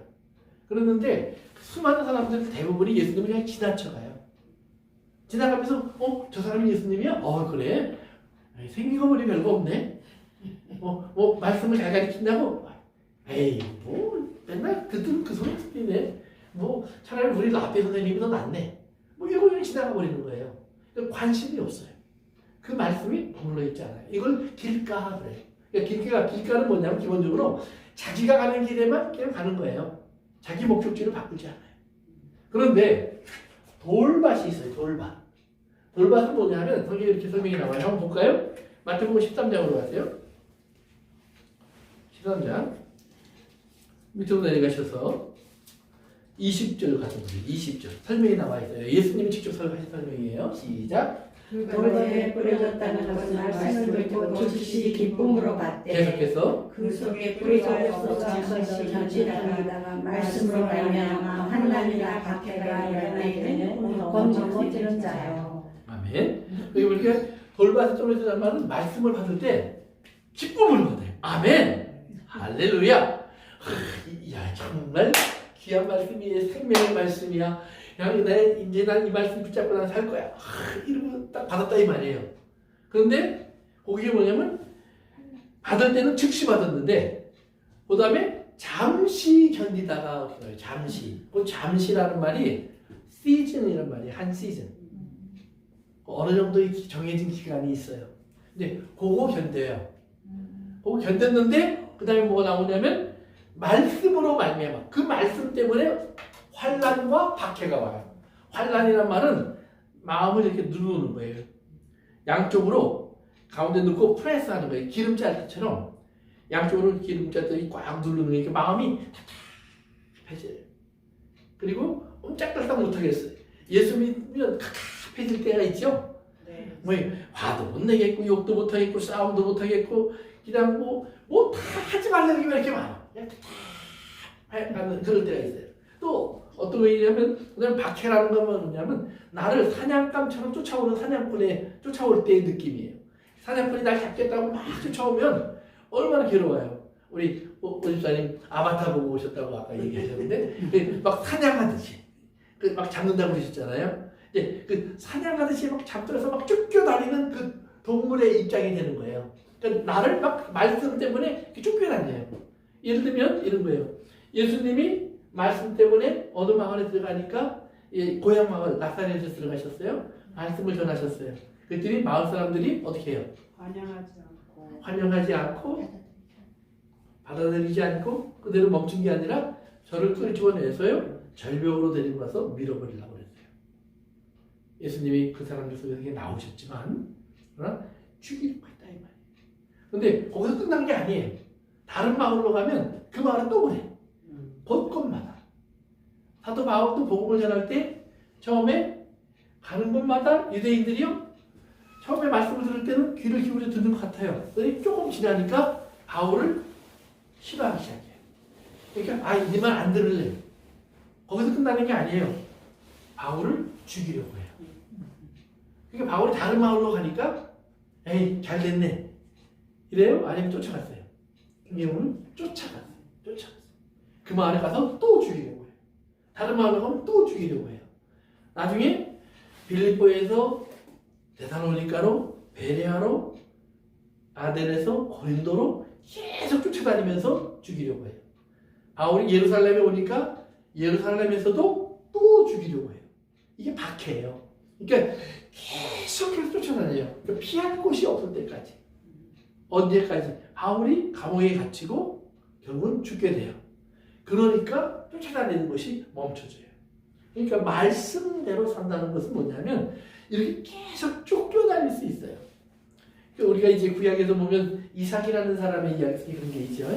그러는데 수많은 사람들 대부분이 예수님을 그냥 지나쳐가요. 지나가면서 저 사람이 예수님이야? 그래? 생긴 거 보니 별거 없네. 말씀을 잘 가르친다고? 에이 맨날 듣던 그 소리 듣네. 차라리 우리 라페 선생님이 더 낫네. 이러고 그냥 지나가 버리는 거예요. 그러니까 관심이 없어요. 그 말씀이 머물러 있지 않아요. 이걸 길가 그래요. 그러니까 길가는 뭐냐면 기본적으로 자기가 가는 길에만 그냥 가는 거예요. 자기 목적지를 바꾸지 않아요. 그런데 돌밭이 있어요. 돌밭은 뭐냐면 성경에 이렇게 설명이 나와요. 한번 볼까요? 마태복음 13장으로 가세요. 13장 밑으로 내려가셔서 20절 가서 보세요. 20절 설명이 나와 있어요. 예수님이 직접 하신 설명이에요. 시작. 돌에 뿌려졌다는 것은 말씀을 듣고 즉시 기쁨으로 받되 계속해서 그 속에 뿌리가 없어서 한것이 견지다가 말씀으로 말미암아 환난이나 박해가 일어날 때는 곤지는 자요. 아멘. 여기 보니까 돌밭에 떨어지는 말은 말씀을 받을 때 기쁨을 받아요. 아멘. 할렐루야. 야 정말 귀한 말씀이에요. 생명의 말씀이야. 이제 난 이 말씀 붙잡고 난 살 거야. 이러고 딱 받았다 이 말이에요. 그런데 거기에 뭐냐면 받을 때는 즉시 받았는데 그 다음에 잠시 견디다가 잠시. 그 잠시라는 말이 시즌이란 말이에요. 한 시즌. 어느 정도 정해진 기간이 있어요. 근데 그거 견뎌요. 그거 견뎠는데 그 다음에 뭐가 나오냐면 말씀으로 말미암아. 그 말씀 때문에 환난과 박해가 와요. 환난이란 말은 마음을 이렇게 누르는 거예요. 양쪽으로 가운데 넣고 프레스하는 거예요. 기름 짤 때처럼 양쪽으로 기름 짤들이 꽉 누르는 거예요. 마음이 답답해져요. 그리고 옴짝달싹 못하겠어요. 예수 믿으면 답답해질 때가 있죠. 네. 화도 못 내겠고 욕도 못 하겠고 싸움도 못 하겠고 그냥 다 하지 말라는 게 왜 이렇게 많아. 그냥 답답하는 그럴 때가 있어요. 또 어떤 거냐면 그다음에 박해라는 건 뭐냐면 나를 사냥감처럼 쫓아올 때의 느낌이에요. 사냥꾼이 날 잡겠다고 막 쫓아오면 얼마나 괴로워요. 우리 집사님 아바타 보고 오셨다고 아까 얘기하셨는데 막 사냥하듯이 막 잡는다고 그러셨잖아요. 이제 그 사냥하듯이 막 잡들어서 막 쫓겨다니는 그 동물의 입장이 되는 거예요. 그러니까 나를 막 말씀 때문에 쫓겨다녀요. 예를 들면 이런 거예요. 예수님이 말씀 때문에 어느 마을에 들어가니까 고향 마을 나사렛에 들어가셨어요. 말씀을 전하셨어요. 그랬더니 마을 사람들이 어떻게 해요? 환영하지 않고 받아들이지 않고 그대로 멈춘 게 아니라 저를 끄집어내서요 절벽으로 데리고 가서 밀어버리려고 그랬어요. 예수님이 그 사람들 속에서 나오셨지만 그러나 죽이려고 했다 이 말이에요. 근데 거기서 끝난 게 아니에요. 다른 마을로 가면 그 마을은 또 그래. 곳곳마다. 사도 바울도 복음을 전할 때 처음에 가는 곳마다 유대인들이요 처음에 말씀을 들을 때는 귀를 기울여 듣는 것 같아요. 그런데 조금 지나니까 바울을 싫어하기 시작해요. 그러니까 이 말 안 들을래. 거기서 끝나는 게 아니에요. 바울을 죽이려고 해요. 그러니까 바울이 다른 마을로 가니까 에이 잘 됐네 이래요? 아니면 쫓아갔어요? 이 경우는 쫓아갔어요. 그 마을에 가서 또 죽이려고 해요. 다른 마을로 가면 또 죽이려고 해요. 나중에 빌립보에서 데살로니가로, 베레아로, 아덴에서 고린도로 계속 쫓아다니면서 죽이려고 해요. 바울이 예루살렘에 오니까 예루살렘에서도 또 죽이려고 해요. 이게 박해예요. 그러니까 계속해서 쫓아다녀요. 그러니까 피할 곳이 없을 때까지. 언제까지? 바울이 감옥에 갇히고 결국은 죽게 돼요. 그러니까 쫓아다니는 것이 멈춰져요. 그러니까 말씀대로 산다는 것은 뭐냐면 이렇게 계속 쫓겨다닐 수 있어요. 그러니까 우리가 이제 구약에서 보면 이삭이라는 사람의 이야기 속에 그런 게 있죠.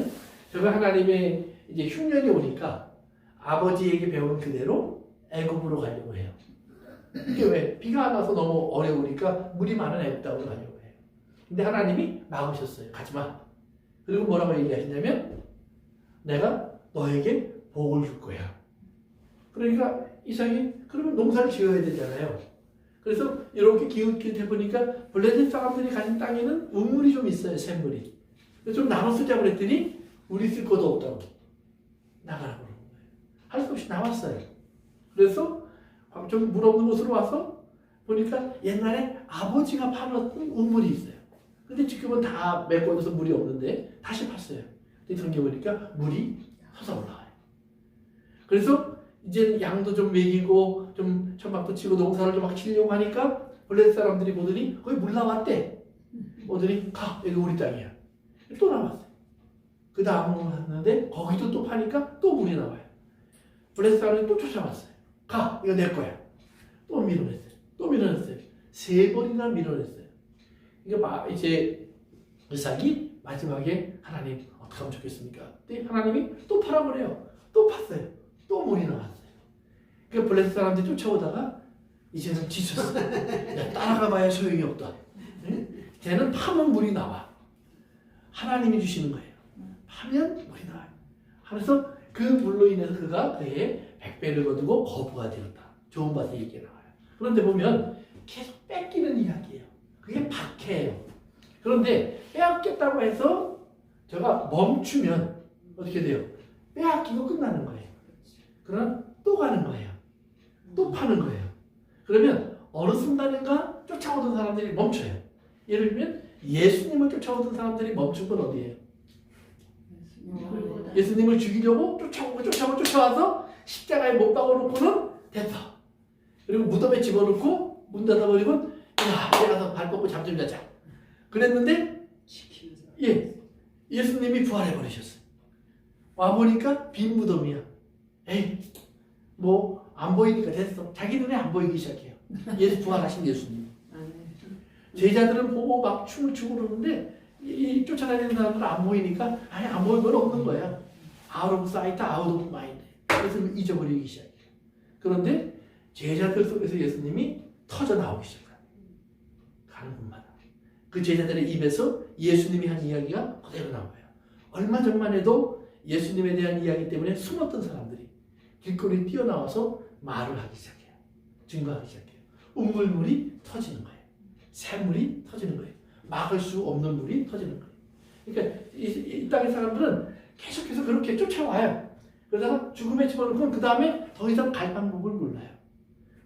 저가 하나님의 이제 흉년이 오니까 아버지에게 배운 그대로 애굽으로 가려고 해요. 이게 왜? 비가 안 와서 너무 어려우니까 물이 많은 애굽 땅으로 가려고 해요. 근데 하나님이 막으셨어요. 가지마. 그리고 뭐라고 얘기하시냐면 내가 너에게 복을 줄 거야. 그러니까 이삭이 그러면 농사를 지어야 되잖아요. 그래서 이렇게 기웃기웃 해보니까 블레셋 사람들이 가진 땅에는 우물이 좀 있어요. 샘물이. 그래서 좀 나눠 쓰자고 그랬더니 우리 쓸 것도 없다고 나가라고 그러는 거예요. 할 수 없이 나왔어요. 그래서 좀 물 없는 곳으로 와서 보니까 옛날에 아버지가 파놨던 우물이 있어요. 근데 지금은 다 메꿔져서 물이 없는데 다시 팠어요. 근데 전개 보니까 물이 솟아올라와요. 그래서 이제 양도 좀 먹이고 좀 천막도 치고 농사를 좀 막 치려고 하니까 블레셋 사람들이 보더니 거기 물 나왔대. 보더니 가 여기 우리 땅이야. 또 나왔어요. 그 다음으로 갔는데 거기도 또 파니까 또 물이 나와요. 블레셋 사람들이 또 쫓아왔어요. 가 이거 내 거야. 또 밀어냈어요. 또 밀어냈어요. 3번이나 밀어냈어요. 그러니까 이제 이삭이 마지막에 하나님 어떻게 하면 좋겠습니까? 근데 하나님이 또 파라고 그래요. 또 팠어요. 또 물이 나왔어요. 그러니까 블레셋 사람들이 쫓아오다가 이제는 지쳤어. 야, 따라가 봐야 소용이 없다. 응? 쟤는 파면 물이 나와. 하나님이 주시는 거예요. 파면 물이 나와요. 그래서 그 물로 인해서 그가 그의 100배를 거두고 거부가 되었다. 좋은 바디 얘기가 나와요. 그런데 보면 계속 뺏기는 이야기예요. 그게 박해예요. 그런데 빼앗겼다고 해서 제가 멈추면 어떻게 돼요? 빼앗기고 끝나는 거예요. 그러나 또 가는 거예요. 또 파는 거예요. 그러면 어느 순간인가 쫓아오던 사람들이 멈춰요. 예를 들면 예수님을 쫓아오던 사람들이 멈춘 건 어디예요? 예수님을 죽이려고 쫓아와서 십자가에 못 박아놓고는 됐어. 그리고 무덤에 집어넣고 문 닫아버리고 야, 이제 가서 발 뻗고 잠 좀 자자. 그랬는데 예수님이 부활해버리셨어요. 와보니까 빈 무덤이야. 에이 뭐 안 보이니까 됐어. 자기 눈에 안 보이기 시작해요. 예수 부활하신 예수님. 제자들은 보고 막 춤을 추고 그러는데 이 쫓아다니는 사람들은 안 보이니까 아니 안 보이는 건 없는 거야. Out of sight, out of mind. 그래서 잊어버리기 시작해요. 그런데 제자들 속에서 예수님이 터져 나오기 시작해요. 가는 곳마다. 그 제자들의 입에서 예수님이 한 이야기가 그대로 나와요. 얼마 전만 해도 예수님에 대한 이야기 때문에 숨었던 사람들이 길거리에 뛰어나와서 말을 하기 시작해요. 증거하기 시작해요. 우물물이 터지는 거예요. 샘물이 터지는 거예요. 막을 수 없는 물이 터지는 거예요. 그러니까 이 땅의 사람들은 계속해서 그렇게 쫓아와요. 그러다가 죽음에 집어넣고 그 다음에 더 이상 갈 방법을 몰라요.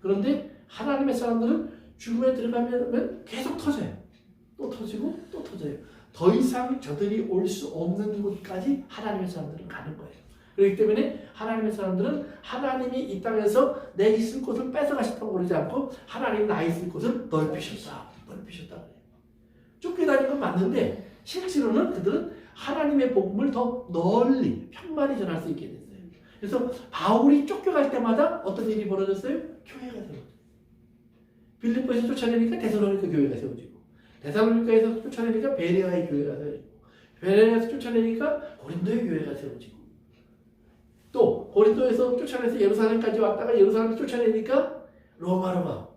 그런데 하나님의 사람들은 죽음에 들어가면 계속 터져요. 또 터지고 또 터져요. 더 이상 저들이 올 수 없는 곳까지 하나님의 사람들은 가는 거예요. 그렇기 때문에 하나님의 사람들은 하나님이 이 땅에서 내 있을 곳을 뺏어가셨다고 그러지 않고 하나님이 나 있을 곳을 넓히셨다 그래요. 쫓겨다니는 건 맞는데 실제로는 그들은 하나님의 복음을 더 널리 편만히 전할 수 있게 됐어요. 그래서 바울이 쫓겨갈 때마다 어떤 일이 벌어졌어요? 교회가 세워져요. 빌립보에서 쫓아내니까 데살로니가 교회가 세워지고 데살로니가에서 쫓아내니까 베레아의 교회가 세워지고 베레아에서 쫓아내니까 고린도의 교회가 세워지고 또 고린도에서 쫓아내서 예루살렘까지 왔다가 예루살렘 쫓아내니까 로마로 가고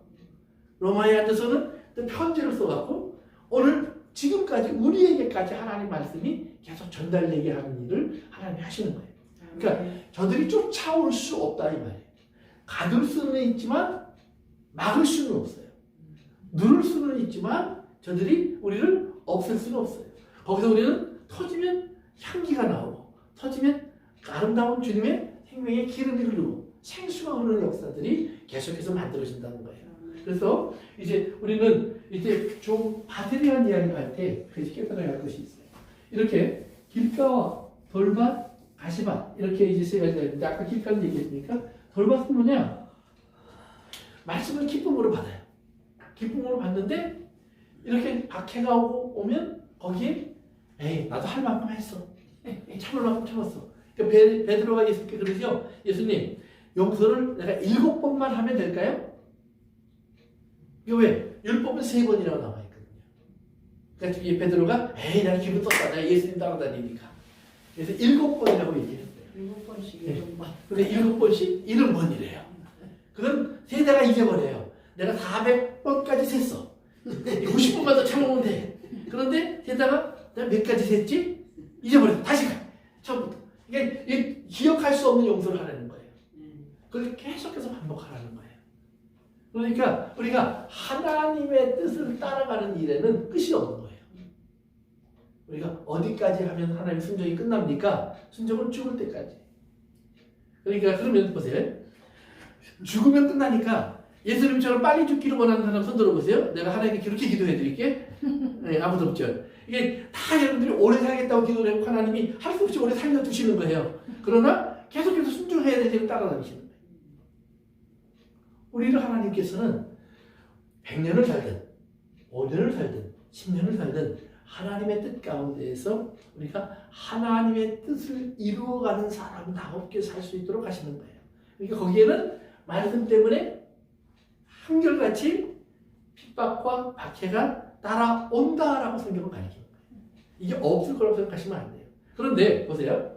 로마에 앉아서는 편지를 써갖고 오늘 지금까지 우리에게까지 하나님 말씀이 계속 전달되게 하는 일을 하나님이 하시는 거예요. 그러니까 저들이 쫓아올 수 없다 이 말이에요. 가둘 수는 있지만 막을 수는 없어요. 누를 수는 있지만 저들이 우리를 없앨 수는 없어요. 거기서 우리는 터지면 향기가 나오고 터지면 아름다운 주님의 생명의 기름이 흐르고 생수가 흐르는 역사들이 계속해서 만들어진다는 거예요. 그래서 이제 우리는 이제 좀 밭에 대한 이야기를 할 때 깨달아야 할 것이 있어요. 이렇게 길가와 돌밭, 가시밭 이렇게 이제 세 가지가 있는데 아까 길가는 얘기했으니까 돌밭은 뭐냐? 말씀을 기쁨으로 받아요. 기쁨으로 받는데 이렇게 박해가 오면 거기에 에이 나도 할 만큼 했어. 참을 만큼 참았어. 그러니까 베드로가 예수님께 그러죠. 예수님 용서를 내가 7번만 하면 될까요? 이거 왜? 율법은 3번이라고 나와 있거든요. 그러니까 이 베드로가 에이 내가 기분 떴다. 내가 예수님 따라다니니까. 그래서 7번이라고 얘기했어요. 7번씩 근데 7번씩 70번이래요. 그건 세대가 잊어버려요. 내가 400번까지 셌어. 90번만 더 참으면 돼. 그런데 세다가 내가 몇 가지 셌지? 잊어버렸어. 다시 가. 처음부터. 그러니까 기억할 수 없는 용서를 하라는 거예요. 그걸 계속해서 반복하라는 거예요. 그러니까 우리가 하나님의 뜻을 따라가는 일에는 끝이 없는 거예요. 우리가 어디까지 하면 하나님의 순종이 끝납니까? 순종은 죽을 때까지. 그러니까 그러면 보세요. 죽으면 끝나니까 예수님처럼 빨리 죽기를 원하는 사람 손 들어보세요. 내가 하나님께 그렇게 기도해 드릴게. 네, 아무도 없죠. 이게 다 여러분들이 오래 살겠다고 기도를 하고 하나님이 할 수 없이 오래 살려두시는 거예요. 그러나 계속해서 순종해야 될 일을 따라다니시는 거예요. 우리를 하나님께서는 100년을 살든 5년을 살든 10년을 살든 하나님의 뜻 가운데에서 우리가 하나님의 뜻을 이루어가는 사람답게 살 수 있도록 하시는 거예요. 그러니까 거기에는 말씀 때문에 한결같이 핍박과 박해가 따라온다라고 성경은 가르치는 거예요. 이게 없을 거라고 생각하시면 안 돼요. 그런데 보세요.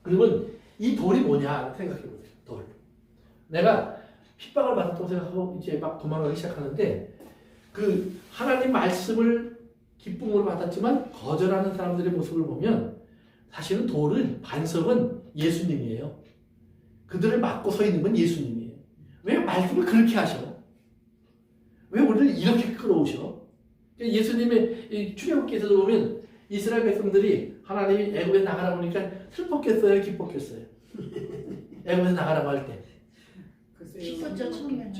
그러면 이 돌이 뭐냐 생각해 보세요. 돌. 내가 핍박을 받았다고 생각하고 이제 막 도망가기 시작하는데 그 하나님 말씀을 기쁨으로 받았지만 거절하는 사람들의 모습을 보면 사실은 돌은 반석은 예수님이에요. 그들을 막고 서 있는 건 예수님이에요. 왜 말씀을 그렇게 하셔? 왜 우리를 이렇게 끌어오셔? 예수님의 출애굽기에서도 보면 이스라엘 백성들이 하나님이 애굽에 나가라고 하니까 슬펐겠어요? 기뻤겠어요? 애굽에서 나가라고 할 때. 기뻤죠, 처음에는.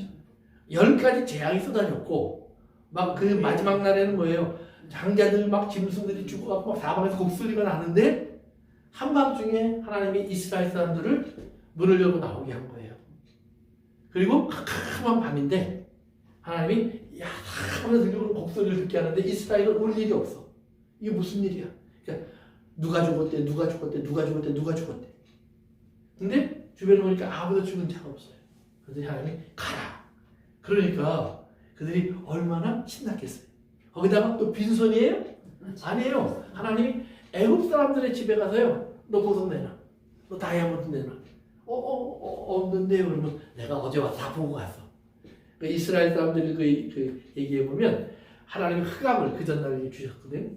10가지 재앙이 쏟아졌고 막 그 마지막 날에는 뭐예요? 장자들 막 짐승들이 죽어갖고 막 사방에서 곡소리가 나는데 한밤중에 하나님이 이스라엘 사람들을 문을 열고 나오게 한 거예요. 그리고 캄캄한 밤인데 하나님이 야 하면서 들리는 곡소리를 듣게 하는데 이스라엘은 올 일이 없어. 이게 무슨 일이야? 그러니까 누가 죽었대, 누가 죽었대, 누가 죽었대, 누가 죽었대. 근데 주변에 보니까 아무도 죽은 자가 없어요. 그래서 하나님이 가라. 그러니까 그들이 얼마나 신났겠어요. 거기다가 또 빈손이에요? 아니에요. 하나님이 애굽 사람들의 집에 가서요. 너 보석 내놔. 너 다이아몬드 내놔. 없는데요. 그러면 내가 어제 와서 다 보고 갔어. 그 이스라엘 사람들이 그 얘기해 보면 하나님이 흑암을 그 전날 주셨거든요.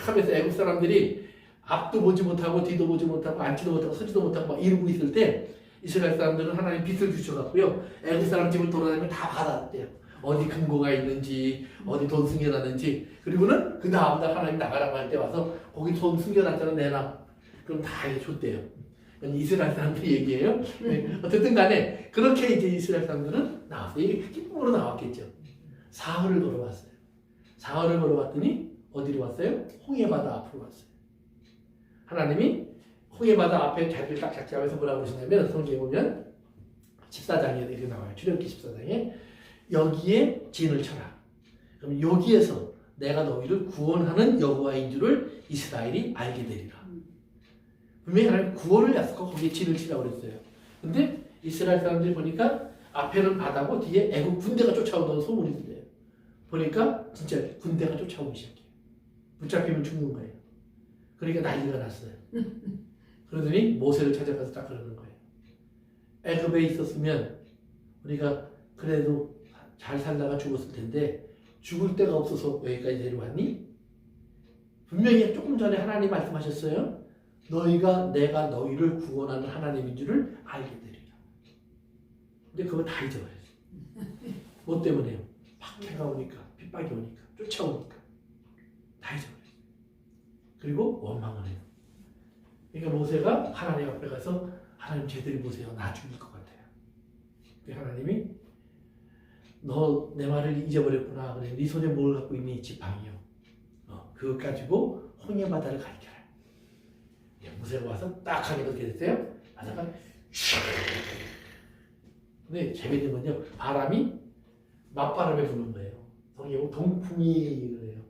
하면서 애굽 사람들이 앞도 보지 못하고 뒤도 보지 못하고 앉지도 못하고 서지도 못하고 막 이러고 있을 때 이스라엘 사람들은 하나님 빛을 주셔갖고요. 애굽 사람 집을 돌아다니면 다 받았대요. 어디 금고가 있는지 어디 돈 숨겨놨는지. 그리고는 그 다음날 하나님 나가라고 할 때 와서 거기 돈 숨겨놨잖아 내놔. 그럼 다 줬대요. 이스라엘 사람들 얘기예요. 네. 어쨌든 간에 그렇게 이제 이스라엘 사람들은 나왔어요. 이게 기쁨으로 나왔겠죠. 사흘을 걸어왔어요. 사흘을 걸어왔더니 어디로 왔어요? 홍해바다 앞으로 왔어요. 하나님이 홍해바다 앞에 자기를 딱 작정하면서 뭐라고 그러시냐면 성경에 보면 14장에 이렇게 나와요. 출애굽기 14장에 여기에 진을 쳐라. 그럼 여기에서 내가 너희를 구원하는 여호와인 줄을 이스라엘이 알게 되리라. 분명히 하나님 구원을 약속하고 거기에 진을 치라고 그랬어요. 근데 이스라엘 사람들이 보니까 앞에는 바다고 뒤에 애국 군대가 쫓아오던 소문이 들려요. 보니까 진짜 군대가 쫓아오기 시작해요. 붙잡히면 죽는 거예요. 그러니까 난리가 났어요. 그러더니 모세를 찾아가서 딱 그러는 거예요. 애굽에 있었으면 우리가 그래도 잘 살다가 죽었을 텐데 죽을 데가 없어서 여기까지 내려왔니? 분명히 조금 전에 하나님 말씀하셨어요. 너희가 내가 너희를 구원하는 하나님인 줄을 알게 되리라. 근데 그거 다 잊어버렸어요. 뭐 때문에요? 박해가 오니까, 핍박이 오니까, 쫓아오니까 다 잊어버렸어요. 그리고 원망을 해요. 그러니까 모세가 하나님 앞에 가서 하나님 쟤들이 보세요. 나 죽일 것 같아요. 하나님이 너 내 말을 잊어버렸구나. 그래. 네 손에 뭘 갖고 있니? 지팡이요. 그것 가지고 홍해 바다를 가리켜라. 모세가 와서 딱 하니까 어떻게 됐어요? 바다가 슉. 근데 재밌는 건요. 바람이 맞바람에 부는 거예요. 성경 동풍이 그래요.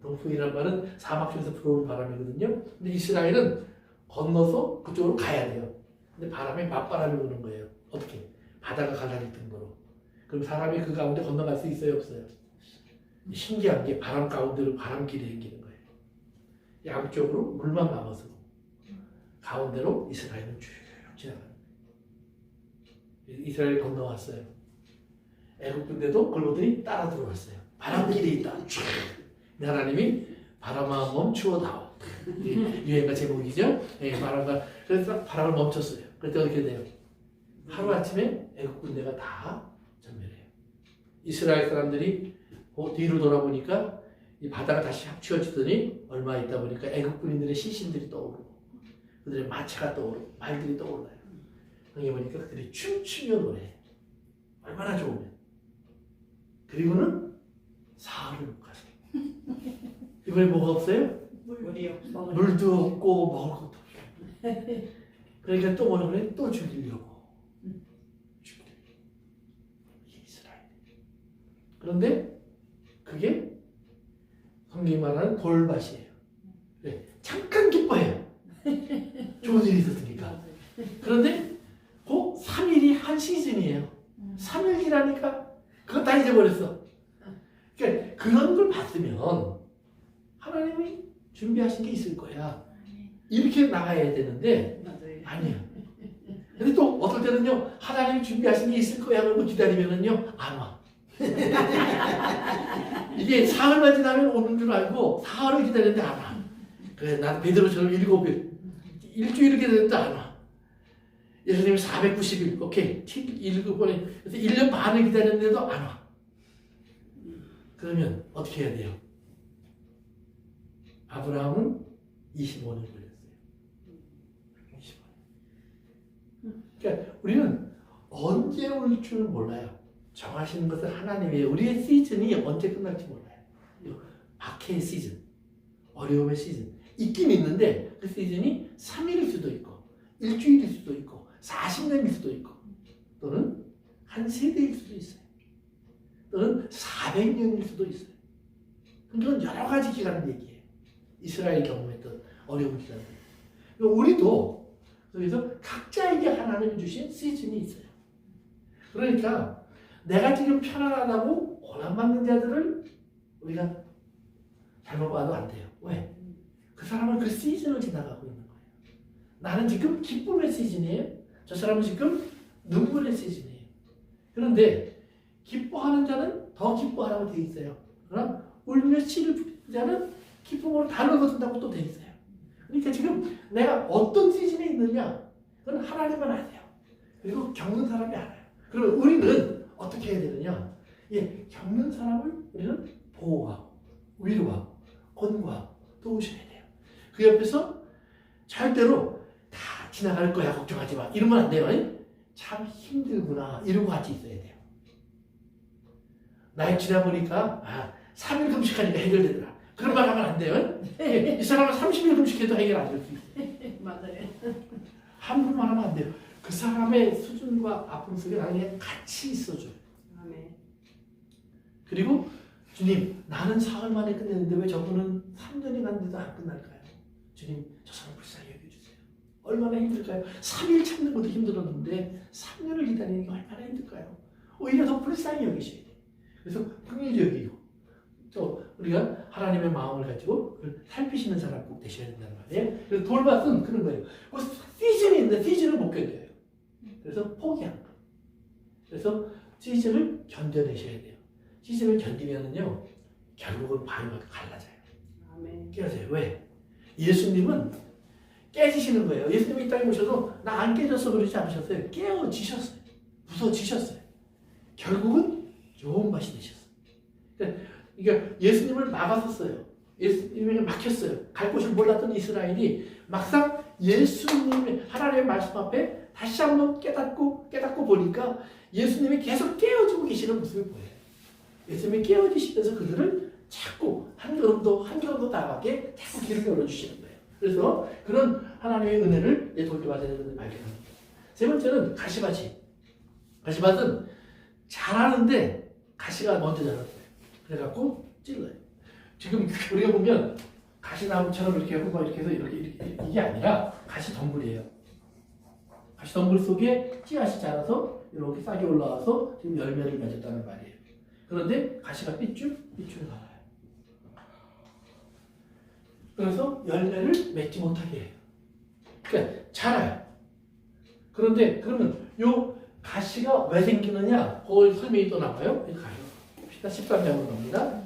동풍이란 말은 사막 중에서 불어오는 바람이거든요. 근데 이스라엘은 건너서 그쪽으로 가야 돼요. 근데 바람에 맞바람이 부는 거예요. 어떻게? 바다가 갈라질 정도로. 그럼 사람이 그 가운데 건너갈 수 있어요? 없어요? 신기한 게 바람 가운데로 바람길이 생기는 거예요. 양쪽으로 물만 막아서 가운데로 이스라엘은 쭉 지나가는 거예요. 이스라엘이 건너왔어요. 애국군대도 골고들이 따라 들어왔어요. 바람길이 있다. 하나님이 바람아 멈추어다오. 유행가 제목이죠. 바람과 그래서 바람을 멈췄어요. 그때 어떻게 돼요? 하루아침에 애국군대가 다 전멸해요. 이스라엘 사람들이 뒤로 돌아보니까 이 바다가 다시 합치어지더니 얼마 있다 보니까 애국군인들의 시신들이 떠오르고 그들의 마차가 떠오르고 말들이 떠올라요. 거기 보니까 그들이 춤추며 노래해요. 얼마나 좋으면. 그리고는 사흘을 못 가세요. 이번에 뭐가 없어요? 물이요. 물도 없고 먹을 것도 없어요. 그러니까 또 뭐라 그래? 또 죽이려고. 이게 이스라엘. 그런데 그게 성경이 말하는 돌밭이에요. 네, 잠깐 기뻐해요. 좋은 일이 있었으니까. 그런데 그 3일이 한 시즌이에요. 3일 지나니까 그거 다 잊어버렸어. 그러니까 그런 걸 봤으면 하나님이 준비하신 게 있을 거야. 이렇게 나가야 되는데 아니야. 근데 또 어떨 때는요 하나님이 준비하신 게 있을 거야 그러고 기다리면은요 안 와. 이게 사흘만 지나면 오는 줄 알고 사흘을 기다렸는데 안 와. 그래 난 베드로처럼 7일 일주일을 기다렸는데 안 와. 예수님이 490일 오케이 7번에 그래서 1년 반을 기다렸는데도 안 와. 그러면 어떻게 해야 돼요? 아브라함은 25년 걸렸어요. 25년. 그러니까 우리는 언제 올 줄 몰라요. 정하시는 것은 하나님이에요. 우리의 시즌이 언제 끝날지 몰라요. 박해의 시즌, 어려움의 시즌 있긴 있는데 그 시즌이 3일일 수도 있고 일주일일 수도 있고 40년일 수도 있고 또는 한 세대일 수도 있어요. 또는 400년일 수도 있어요. 그건 여러 가지 기간을 얘기해요. 이스라엘 경험했던 어려운 기간들. 우리도 그래서 각자에게 하나님이 주신 시즌이 있어요. 그러니까 내가 지금 편안하다고 고난받는 자들을 우리가 잘못 봐도 안 돼요. 왜? 그 사람은 그 시즌을 지나가고 있는 거예요. 나는 지금 기쁨의 시즌이에요. 저 사람은 지금 눈물의 시즌이에요. 그런데 기뻐하는 자는 더 기뻐하라고 돼 있어요. 그러나 울며 씨를 뿌리는 자는 기쁨으로 달을 거둔다고 또 돼 있어요. 그러니까 지금 내가 어떤 시즌에 있느냐 그건 하나님은 아세요. 그리고 겪는 사람이 알아요. 그러면 우리는 어떻게 해야 되느냐? 겪는 사람을 우리는 보호하고 위로하고 권고하고 도우셔야 돼요. 그 옆에서 절대로 다 지나갈 거야 걱정하지 마 이러면 안 돼요. 참 힘들구나 이러고 같이 있어야 돼요. 나이 지나보니까 3일 금식하니까 해결되더라. 그런 말 하면 안 돼요. 이 사람은 30일 금식해도 해결 안 될 수 있어요. 맞아요. 함부로 말하면 안 돼요. 그 사람의 수준과 아픔 속에 나에게 같이 있어줘요. 아멘. 그리고 주님 나는 사흘 만에 끝냈는데 왜 저분은 3년이 갔는데도 안 끝날까요? 주님 저 사람 불쌍히 여겨주세요. 얼마나 힘들까요? 3일 참는 것도 힘들었는데 3년을 기다리는 게 얼마나 힘들까요? 오히려 더 불쌍히 여기셔야 돼요. 그래서 긍휼적이고 또 우리가 하나님의 마음을 가지고 살피시는 사람 꼭 되셔야 된다는 말이에요. 그래서 돌밭은 그런 거예요. 그 시즌이 있는데 시즌을 못 견뎌요. 그래서 포기한 거예요. 그래서 시즌을 견뎌내셔야 돼요. 시즌을 견디면은요 결국은 바위가 갈라져요. 아멘. 깨어져요. 왜? 예수님은 깨지시는 거예요. 예수님이 이 땅에 오셔도 나 안 깨져서 그러지 않으셨어요. 깨어지셨어요. 부서지셨어요. 결국은 좋은 맛이 되셨어요. 그러니까 예수님을 막았었어요. 예수님에게 막혔어요. 갈 곳을 몰랐던 이스라엘이 막상 예수님의 하나님의 말씀 앞에 다시 한번 깨닫고 보니까 예수님이 계속 깨어지고 계시는 모습이 보여요. 예수님이 깨어지시면서 그들을 자꾸 한 걸음 더 나가게 자꾸 길을 열어주시는 거예요. 그래서 그런 하나님의 은혜를 돌려받아야 되는 발견합니다. 세 번째는 가시밭이. 가시밭은 자라는데 가시가 먼저 자라는 거예요. 그래갖고 찔러요. 지금 우리가 보면 가시나무처럼 이렇게 하고 이렇게 해서 이렇게 이게 아니라 가시 덩굴이에요. 가시 덩굴 속에 씨앗이 자라서 이렇게 싹이 올라와서 지금 열매를 맺었다는 말이에요. 그런데 가시가 삐쭉 나와요. 그래서 열매를 맺지 못하게 해요. 그러니까 자라요. 그런데 그러면 요 가시가 왜 생기느냐? 그걸 설명이 또 나와요. 가요. 13장으로 갑니다.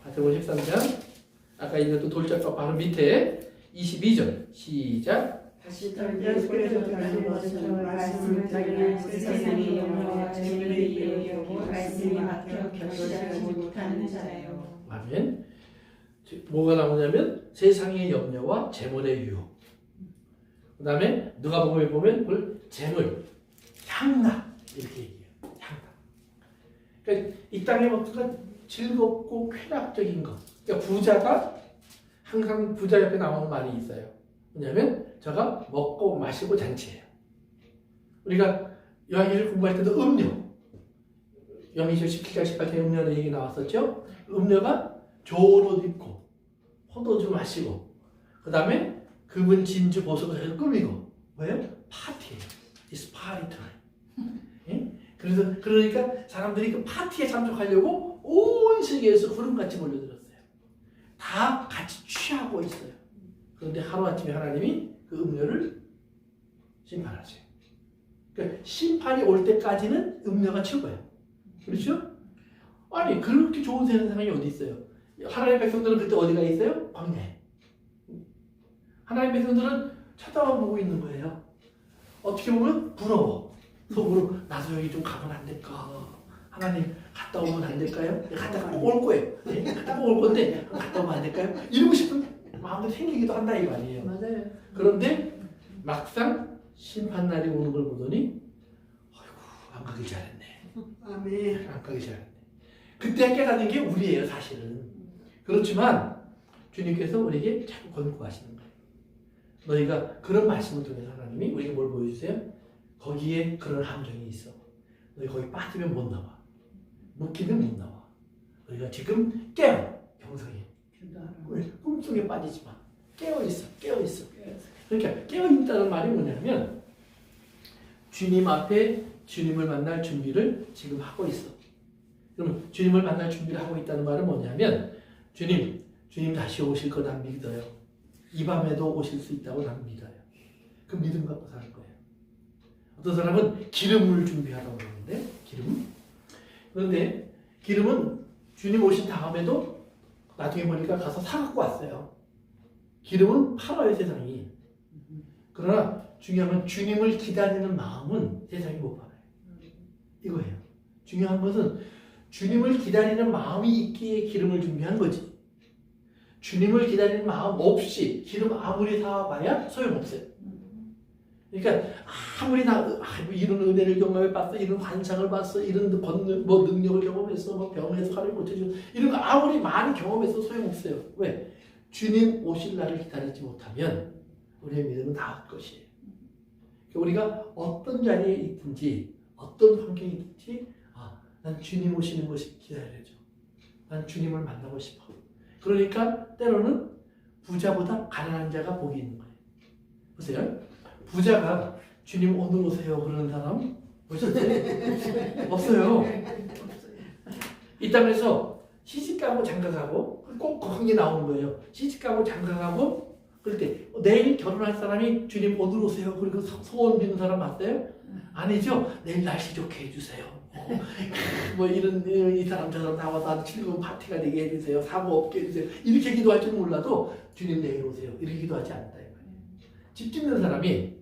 마태복음 13장. 아까 있는 또 돌짝과 바로 밑에 22절 시작. 다시 예수께서 가진 것은 말씀을 따르는 세상의 영화와 재물을 여기고 말씀이 막혀 결실하지 못하는 자예요. 아멘. 뭐가 나오냐면 세상의 염려와 재물의 유혹. 그 다음에 누가복음에 보면 그걸 재물, 향락 이렇게 얘기해요. 향락. 그러니까 이 땅의 것들은 즐겁고 쾌락적인 것. 그러니까 부자가 항상 부자 옆에 나오는 말이 있어요. 뭐냐면 저가 먹고 마시고 잔치해요. 우리가 요한계시록 공부할 때도 음료. 요한계시록 17장 18장에 음료는 얘기 나왔었죠. 음료가 좋은 옷 입고 포도주 마시고 그 다음에 금은 진주 보석을 해서 꾸미고 뭐예요? 파티예요. It's party time. 예? 그러니까 사람들이 그 파티에 참석하려고 온 세계에서 구름같이 몰려들었어요. 다 같이 취하고 있어요. 그런데 하루아침에 하나님이 그 음료를 심판하세요. 그러니까 심판이 올 때까지는 음료가 최고예요. 그렇죠? 아니 그렇게 좋은 세상이 어디 있어요? 하나님의 백성들은 그때 어디가 있어요? 광야에. 하나님의 백성들은 쳐다보고 있는 거예요. 어떻게 보면 부러워. 속으로 나도 여기 좀 가면 안 될까? 하나님 갔다 오면 안 될까요? 갔다 꼭 올 거예요. 네? 갔다 올 건데 갔다 오면 안 될까요? 이러고 싶은 마음도 생기기도 한다 이 말이에요. 맞아요. 그런데 막상 심판날이 오는 걸 보더니 아이고 안 가길 잘했네. 아멘. 안 가길 잘했네. 그때 깨닫는 게 우리예요 사실은. 그렇지만 주님께서 우리에게 자꾸 권고하시는 거예요. 너희가 그런 말씀을 통해서 하나님이 우리에게 뭘 보여주세요? 거기에 그런 함정이 있어. 너희 거기 빠지면 못 나와. 묶이면 못 나와. 너희가 지금 깨어 경성에. 꿈속에 빠지지 마. 깨어 있어. 그러니까 깨어 있다는 말이 뭐냐면 주님 앞에 주님을 만날 준비를 지금 하고 있어. 그러면 주님을 만날 준비를 하고 있다는 말은 뭐냐면 주님 다시 오실 거 난 믿어요. 이 밤에도 오실 수 있다고 난 믿어요. 그 믿음 갖고 사는 거예요. 어떤 사람은 기름을 준비하라고 그러는데 기름. 그런데 기름은 주님 오신 다음에도 나중에 보니까 가서 사갖고 왔어요. 기름은 팔아요 세상이. 그러나 중요한 건 주님을 기다리는 마음은 세상이 못 팔아요. 이거예요. 중요한 것은 주님을 기다리는 마음이 있기에 기름을 준비한 거지. 주님을 기다리는 마음 없이 기름 아무리 사와봐야 소용없어요. 그러니까 아무리 이런 은혜를 경험해봤어, 이런 환상을 봤어, 이런 능력을 경험했어, 병에서 하나님 고쳐주고 이런 거 아무리 많이 경험해서 소용없어요. 왜? 주님 오실 날을 기다리지 못하면 우리의 믿음은 나을 것이에요. 우리가 어떤 자리에 있든지 어떤 환경에 있든지 난 주님 오시는 것이 기다려져. 난 주님을 만나고 싶어. 그러니까 때로는 부자보다 가난한 자가 복이 있는 거예요. 보세요. 부자가 주님 오늘 오세요 그러는 사람 보셨어요? 없어요. 이 땅에서 시집가고 장가가고 꼭 그런 게 나오는 거예요. 시집가고 장가가고 그럴 때 내일 결혼할 사람이 주님 오늘 오세요 그리고 소원 비는 사람 맞어요? 아니죠. 내일 날씨 좋게 해주세요. 이 사람 저 사람 나와서 즐거운 파티가 되게 해주세요. 사고 없게 해주세요. 이렇게 기도할 줄 몰라도 주님 내일 오세요. 이렇게 기도하지 않는다. 집 짓는 사람이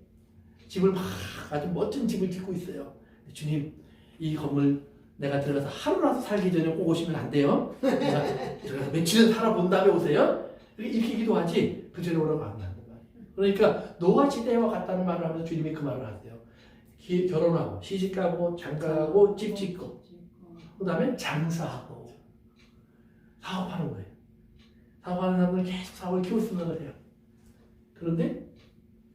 집을 막 아주 멋진 집을 짓고 있어요. 주님 이 건물 내가 들어가서 하루라도 살기 전에 꼭 오시면 안 돼요. 내가 들어가서 며칠은 살아본 다음에 오세요. 이렇게 기도하지 그 전에 오라고 안 한단 말이에요. 그러니까 노아 시대와 같다는 말을 하면서 주님이 그 말을 하세요. 결혼하고 시집가고 장가가고 집 짓고 그 다음에 장사하고 사업하는 거예요. 사업하는 사람들은 계속 사업을 키울 생각을 해요. 그런데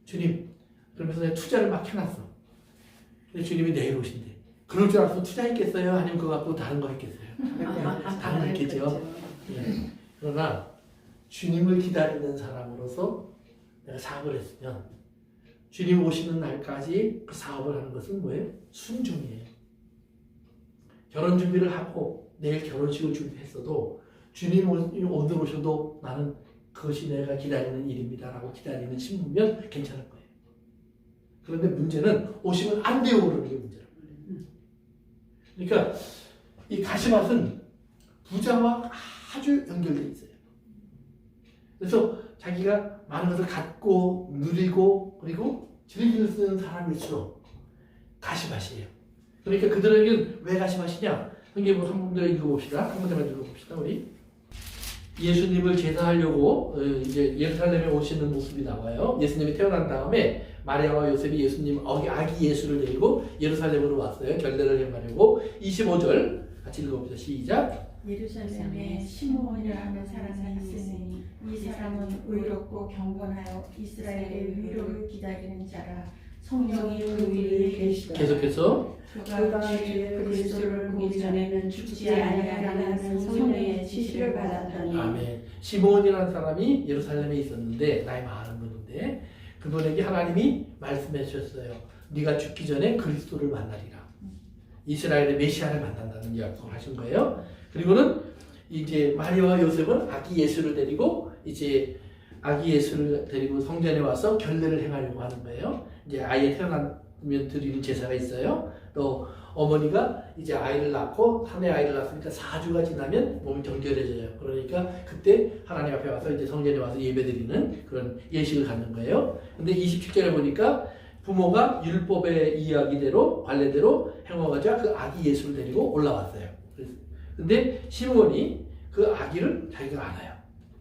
주님 그러면서 내가 투자를 막 해놨어. 근데 주님이 내일 오신대. 그럴 줄 알았으면 투자했겠어요? 아니면 그거 갖고 다른 거 했겠어요? 다른 거 했겠죠. 네. 그러나 주님을 기다리는 사람으로서 내가 사업을 했으면 주님 오시는 날까지 그 사업을 하는 것은 뭐예요? 순종이에요. 결혼 준비를 하고 내일 결혼식을 준비했어도 주님 오늘 오셔도 나는 그것이 내가 기다리는 일입니다 라고 기다리는 신부면 괜찮을 거예요. 그런데 문제는 오시면 안 돼요 그러는 게 문제라고. 그러니까 이 가시밭은 부자와 아주 연결되어 있어요. 그래서 자기가 많은 것을 갖고 누리고 그리고 즐길 수 있는 사람일수록 가시밭이에요. 그러니까 그들에게는 왜 가시밭이냐? 성경을 한 번 더 읽어봅시다. 한 번만 읽어봅시다. 우리 예수님을 제사하려고 이제 예루살렘에 오시는 모습이 나와요. 예수님이 태어난 다음에 마리아와 요셉이 예수님 아기 예수를 데리고 예루살렘으로 왔어요. 결례를 행하려고. 25절 같이 읽어봅시다. 시작. 예루살렘에 시므온이라는 사람이 있으니 이 사람은 의롭고 경건하여 이스라엘의 위로를 기다리는 자라. 성령이 그 위에 계시다. 계속해서 그가 주의 그리스도를 보기 전에는 죽지 아니하라는 성령의 지시를 받았더니. 아멘. 시므온이라는 사람이 예루살렘에 있었는데 나이 많은 분인데 그분에게 하나님이 말씀해 주셨어요. 네가 죽기 전에 그리스도를 만나리라. 이스라엘의 메시아를 만난다는 약속을 하신 거예요. 그리고는 이제 마리아와 요셉은 아기 예수를 데리고 성전에 와서 결례를 행하려고 하는 거예요. 이제 아이 태어나면 드리는 제사가 있어요. 또 어머니가 이제 아이를 낳고 산에 아이를 낳았으니까 4주가 지나면 몸이 정결해져요. 그러니까 그때 하나님 앞에 와서 이제 성전에 와서 예배드리는 그런 예식을 갖는 거예요. 근데 27절에 보니까 부모가 율법의 이야기대로 관례대로 행하고자 그 아기 예수를 데리고 올라왔어요. 근데 시므온이 그 아기를 자기가 안아요.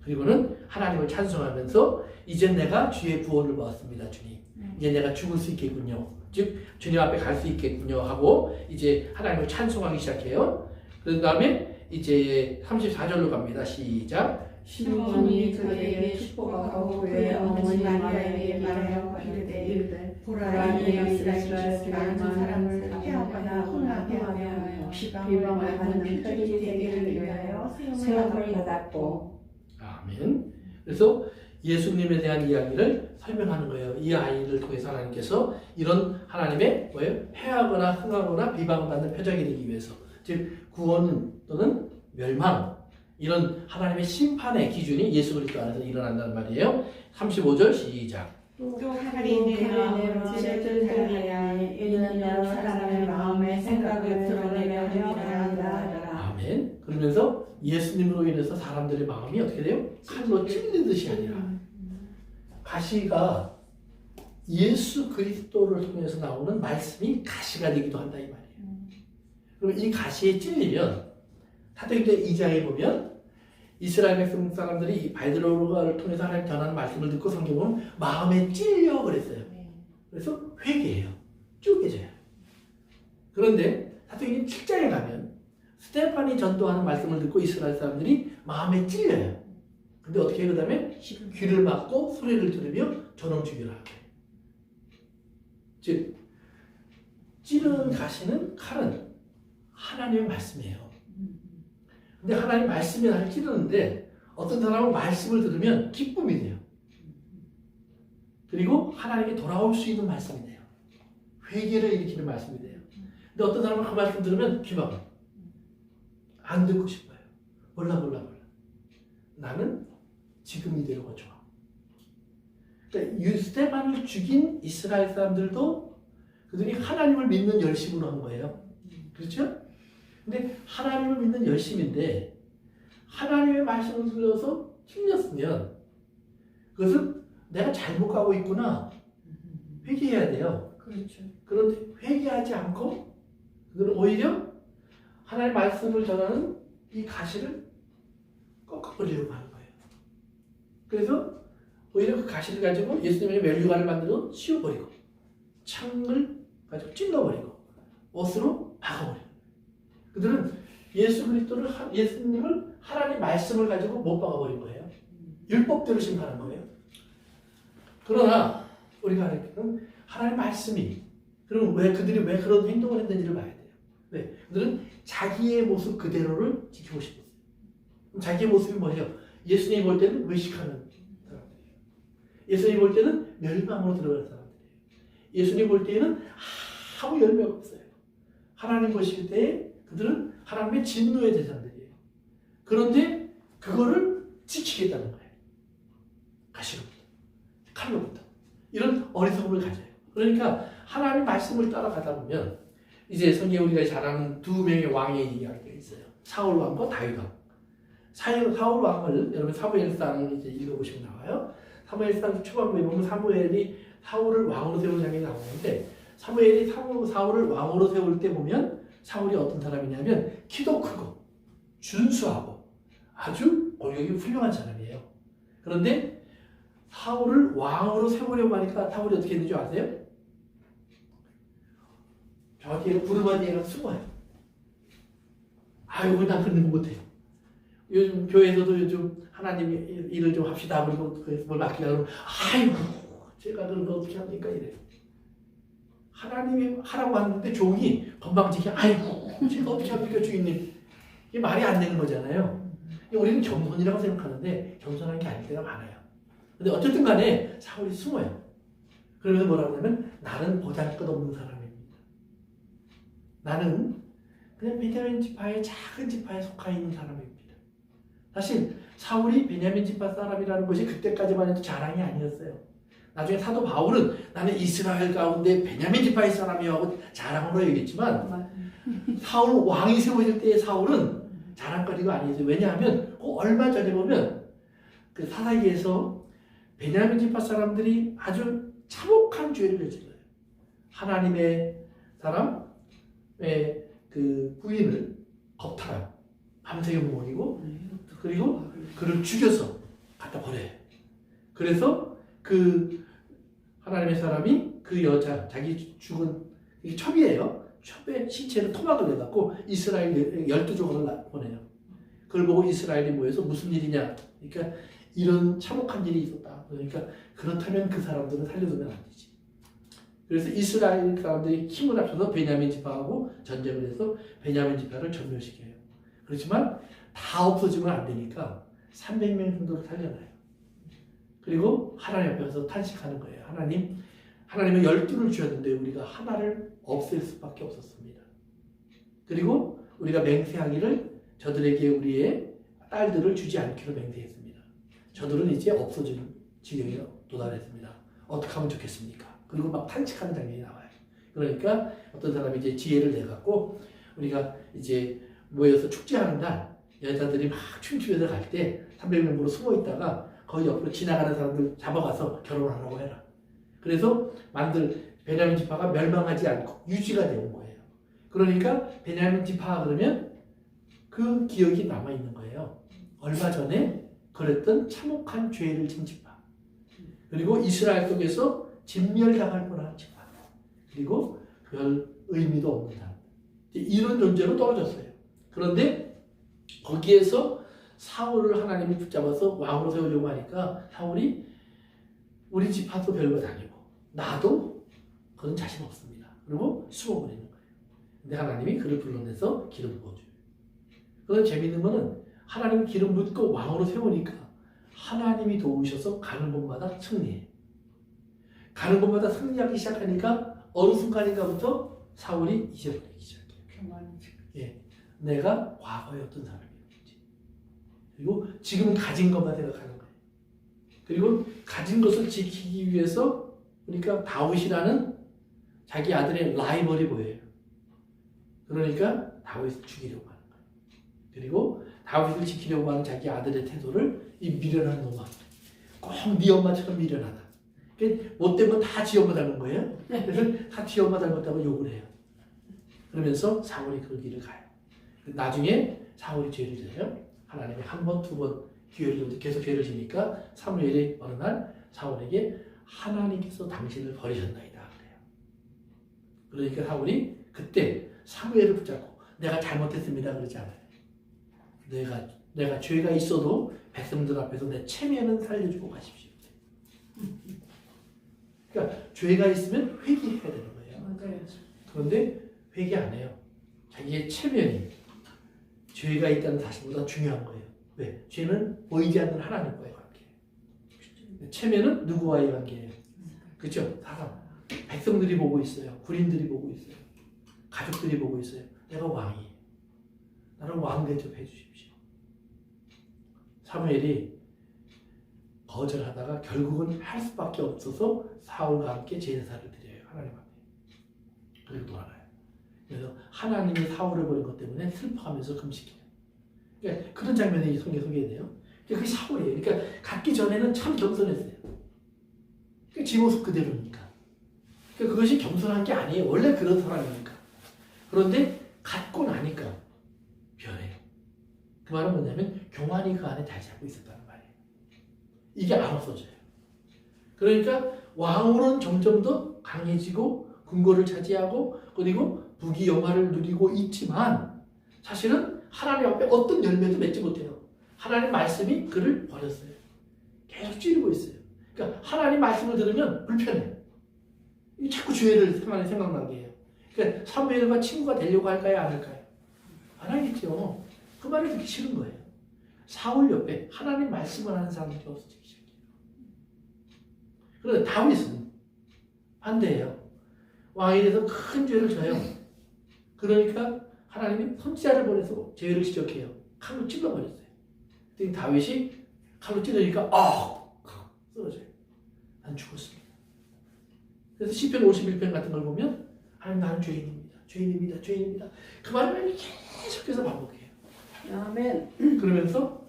그리고는 하나님을 찬송하면서 이제 내가 주의 구원을 보았습니다. 주님. 이제 내가 죽을 수 있겠군요. 즉 주님 앞에 갈 수 있겠군요 하고 이제 하나님을 찬송하기 시작해요. 그 다음에 이제 34절로 갑니다. 시작. 시므온이 그에게 축복하고 그의 어머니 마리아에게 말하여 이르되 보라 이는 이스라엘과 많은 사람을 해하거나 흥하게 하며 비방을 받는 편이 되기를 위하여 세움을 받았고. 아멘. 그래서 예수님에 대한 이야기를 설명하는 거예요. 이 아이를 통해서 하나님께서 이런 하나님의 뭐예요? 해하거나 흥하거나 비방받는 표적이 되기 위해서, 즉 구원 또는 멸망 이런 하나님의 심판의 기준이 예수 그리스도 안에서 일어난다는 말이에요. 35절 시작. 또 하나님의 마음을 제대로 하여 이는 여러 사람의 마음의 생각을 드러내려 함이라. 아멘. 그러면서 예수님으로 인해서 사람들의 마음이 어떻게 돼요? 칼로 찔리듯이 아니라 가시가 예수 그리스도를 통해서 나오는 말씀이 가시가 되기도 한다 이 말이에요. 그럼 이 가시에 찔리면 사도행전 2장에 보면 이스라엘 백성 사람들이 이 바이드로를 통해서 하나님 전하는 말씀을 듣고 성경은 마음에 찔려 그랬어요. 그래서 회개해요. 쪼개져요. 그런데 사도행전 7장에 가면 스테판이 전도하는 말씀을 듣고 이스라엘 사람들이 마음에 찔려요. 근데 어떻게 해요? 그 다음에 귀를 막고 소리를 들으며 저놈 죽여라. 즉 찌르는 가시는 칼은 하나님의 말씀이에요. 근데 하나님 말씀이 나를 찌르는데 어떤 사람은 말씀을 들으면 기쁨이 돼요. 그리고 하나님께 돌아올 수 있는 말씀이 돼요. 회개를 일으키는 말씀이 돼요. 근데 어떤 사람은 그 말씀 들으면 기막혀요. 안 듣고 싶어요. 몰라. 나는 지금 이대로가 좋아. 그러니까 스테반을 죽인 이스라엘 사람들도 그들이 하나님을 믿는 열심으로 한 거예요. 그렇죠? 근데 하나님을 믿는 열심인데 하나님의 말씀을 들어서 틀렸으면 그것은 내가 잘못 가고 있구나. 회개해야 돼요. 그렇죠. 그런데 회개하지 않고 그들은 오히려 하나님의 말씀을 전하는 이 가시를 꺾어버리려고 하는 거예요. 그래서 오히려 그 가시를 가지고 예수님의 면류관을 만들어 씌워버리고 창을 가지고 찔러버리고 옷으로 박아버리고 그들은 예수님을 하나님 말씀을 가지고 못 박아버린 거예요. 율법대로 심판한 거예요. 그러나 우리가 알기로는 하나님 말씀이 그럼 그들이 왜 그런 행동을 했는지를 봐야 돼요. 왜? 그들은 자기의 모습 그대로를 지키고 싶었어요. 자기의 모습이 뭐예요? 예수님이 볼 때는 의식하는 사람들이에요. 예수님이 볼 때는 멸망으로 들어가는 사람들이에요. 예수님이 볼 때에는 아무 열매가 없어요. 하나님 보실 때 그들은 하나님의 진노의 대상들이에요. 그런데 그거를 지키겠다는 거예요. 가시로부터, 칼로부터. 이런 어리석음을 가져요. 그러니까 하나님 말씀을 따라가다 보면 이제 성경에 우리가 잘 아는 두 명의 왕의 이야기가 있어요. 사울 왕과 다윗 왕. 사울 왕을 여러분 사무엘상을 이제 읽어보시면 나와요. 사무엘상 초반부에 보면 사무엘이 사울을 왕으로 세우는 장면이 나오는데 사무엘이 사울을 왕으로 세울 때 보면 사울이 어떤 사람이냐면 키도 크고 준수하고 아주 골격이 훌륭한 사람이에요. 그런데 사울을 왕으로 세우려고 하니까 사울이 어떻게 했는지 아세요? 저기에 부르마디에가 숨어요. 아이고 난 그런 거 못해요. 요즘 교회에서도 요즘 하나님 일을 좀 합시다 그리고 뭘 맡기려고 그러면 아이고 제가 그런 거 어떻게 합니까 이래요. 하나님이 하라고 하는데 종이 건방지게 아이고 제가 어떻게 합니까 주인님. 이게 말이 안 되는 거잖아요. 우리는 겸손이라고 생각하는데 겸손한 게 아닐 때가 많아요. 근데 어쨌든 간에 사울이 숨어요. 그러면서 뭐라고 하냐면 나는 보잘것없는 사람입니다. 나는 그냥 베냐민 지파의 작은 지파에 속하 있는 사람입니다. 사실 사울이 베냐민 지파 사람이라는 것이 그때까지만 해도 자랑이 아니었어요. 나중에 사도 바울은 나는 이스라엘 가운데 베냐민 지파의 사람이요 하고 자랑으로 얘기했지만 사울 왕이 세워질 때의 사울은 자랑거리가 아니었어요. 왜냐하면 얼마 전에 보면 그 사사기에서 베냐민 지파 사람들이 아주 참혹한 죄를 저질러요. 하나님의 사람의 그 부인을 겁탈하고 밤새게 먹이고 그리고 그를 죽여서 갖다 버려요. 그래서 그 하나님의 사람이 그 여자 자기 죽은 이게 첩이에요. 첩의 시체를 토막을 내갖고 이스라엘 12조각을 보내요. 그걸 보고 이스라엘이 모여서 무슨 일이냐. 그러니까 이런 참혹한 일이 있었다. 그러니까 그렇다면 그 사람들은 살려두면 안 되지. 그래서 이스라엘 사람들이 힘을 합쳐서 베냐민 지파하고 전쟁을 해서 베냐민 지파를 전멸시켜요. 그렇지만 다 없어지면 안 되니까 300명 정도를 살려놔요. 그리고 하나님 앞에서 탄식하는 거예요. 하나님은 12를 주셨는데 우리가 하나를 없앨 수밖에 없었습니다. 그리고 우리가 맹세하기를 저들에게 우리의 딸들을 주지 않기로 맹세했습니다. 저들은 이제 없어지는 지경에 도달했습니다. 어떻게 하면 좋겠습니까? 그리고 막 탄식하는 장면이 나와요. 그러니까 어떤 사람이 이제 지혜를 내갖고 우리가 이제 모여서 축제하는 날 여자들이 막 춤추면서 갈 때 300명으로 숨어 있다가 거기 옆으로 지나가는 사람들 잡아가서 결혼하라고 해라. 그래서 베냐민 지파가 멸망하지 않고 유지가 되는 거예요. 그러니까 베냐민 지파 그러면 그 기억이 남아있는 거예요. 얼마 전에 그랬던 참혹한 죄를 진 지파. 그리고 이스라엘 속에서 진멸당할 뻔한 지파. 그리고 별 의미도 없는 사람. 이런 존재로 떨어졌어요. 그런데 거기에서 사울을 하나님이 붙잡아서 왕으로 세우려고 하니까 사울이 우리 지파도 별거 아니고 나도 그런 자신 없습니다. 그리고 숨어버리는 거예요. 근데 하나님이 그를 불러내서 기름 부어줘요. 그런 재밌는 거는 하나님 기름 붓고 왕으로 세우니까 하나님이 도우셔서 가는 곳마다 승리해요. 가는 곳마다 승리하기 시작하니까 어느 순간인가부터 사울이 잊어버리기 시작해요. 예, 내가 과거에 어떤 사람이었는지. 그리고 지금 가진 것만 생각하는 거예요. 그리고 가진 것을 지키기 위해서 그러니까 다윗이라는 자기 아들의 라이벌이 보여요. 그러니까 다윗을 죽이려고 하는 거예요. 그리고 다윗을 지키려고 하는 자기 아들의 태도를 이 미련한 놈아, 꼭 네 엄마처럼 미련하다. 못된 건 다 지 엄마 닮은 거예요. 그래서 다 지 엄마 닮았다고 욕을 해요. 그러면서 사울이 그 길을 가요. 나중에 사울이 죄를 져요. 하나님이 한 번, 두 번 기회를 계속 죄를 지니까 사무엘이 어느 날 사울에게 하나님께서 당신을 버리셨나이다 그래요. 그러니까 사울이 그때 사무엘을 붙잡고 내가 잘못했습니다 그러지 않아요. 내가 죄가 있어도 백성들 앞에서 내 체면은 살려주고 가십시오. 그러니까 죄가 있으면 회개해야 되는 거예요. 맞아요. 그런데 회개 안 해요. 자기의 체면이 죄가 있다는 사실보다 중요한 거예요. 왜? 죄는 보이지 않는 하나님과의 관계예요. 체면은 누구와의 관계예요? 그렇죠? 사람. 백성들이 보고 있어요. 군인들이 보고 있어요. 가족들이 보고 있어요. 내가 왕이에요. 나를 왕 대접해 주십시오. 사무엘이 거절하다가 결국은 할 수밖에 없어서 사울과 함께 제사를 드려요. 하나님 앞에. 그리고 돌아가요. 그래서 하나님이 사울을 버린 것 때문에 슬퍼하면서 금식해요. 그러니까 그런 장면이 소개해야 돼요. 그게 사울이에요. 그러니까 갖기 전에는 참 겸손했어요. 그러니까 지 모습 그대로니까. 그러니까 그것이 겸손한 게 아니에요. 원래 그런 사람이니까. 그런데 갖고 나니까 변해요. 그 말은 뭐냐면 교만이 그 안에 자리 잡고 있었다는 말이에요. 이게 안 없어져요. 그러니까 왕으로는 점점 더 강해지고 궁궐을 차지하고 그리고 부귀 영화를 누리고 있지만 사실은 하나님 앞에 어떤 열매도 맺지 못해요. 하나님 말씀이 그를 버렸어요. 계속 찌르고 있어요. 그러니까 하나님 말씀을 들으면 불편해요. 자꾸 죄를 생각나게 해요. 그러니까 사무엘과 친구가 되려고 할까요? 안 할까요? 안 하겠죠. 그 말을 듣기 싫은 거예요. 사울 옆에 하나님 말씀을 하는 사람들이 없어지기 시작해요. 그런데 다윗은 반대예요. 왕에 대해서 큰 죄를 져요. 그러니까 하나님이 선지자를 보내서 죄를 지적해요. 칼로 찔러버렸어요. 그랬더니 다윗이 칼로 찔러니까 쓰러져요. 난 죽었습니다. 그래서 시편 51편 같은 걸 보면 하나님 나는 죄인입니다. 죄인입니다. 죄인입니다. 그 말을 계속해서 반복해요. 아멘. 그러면서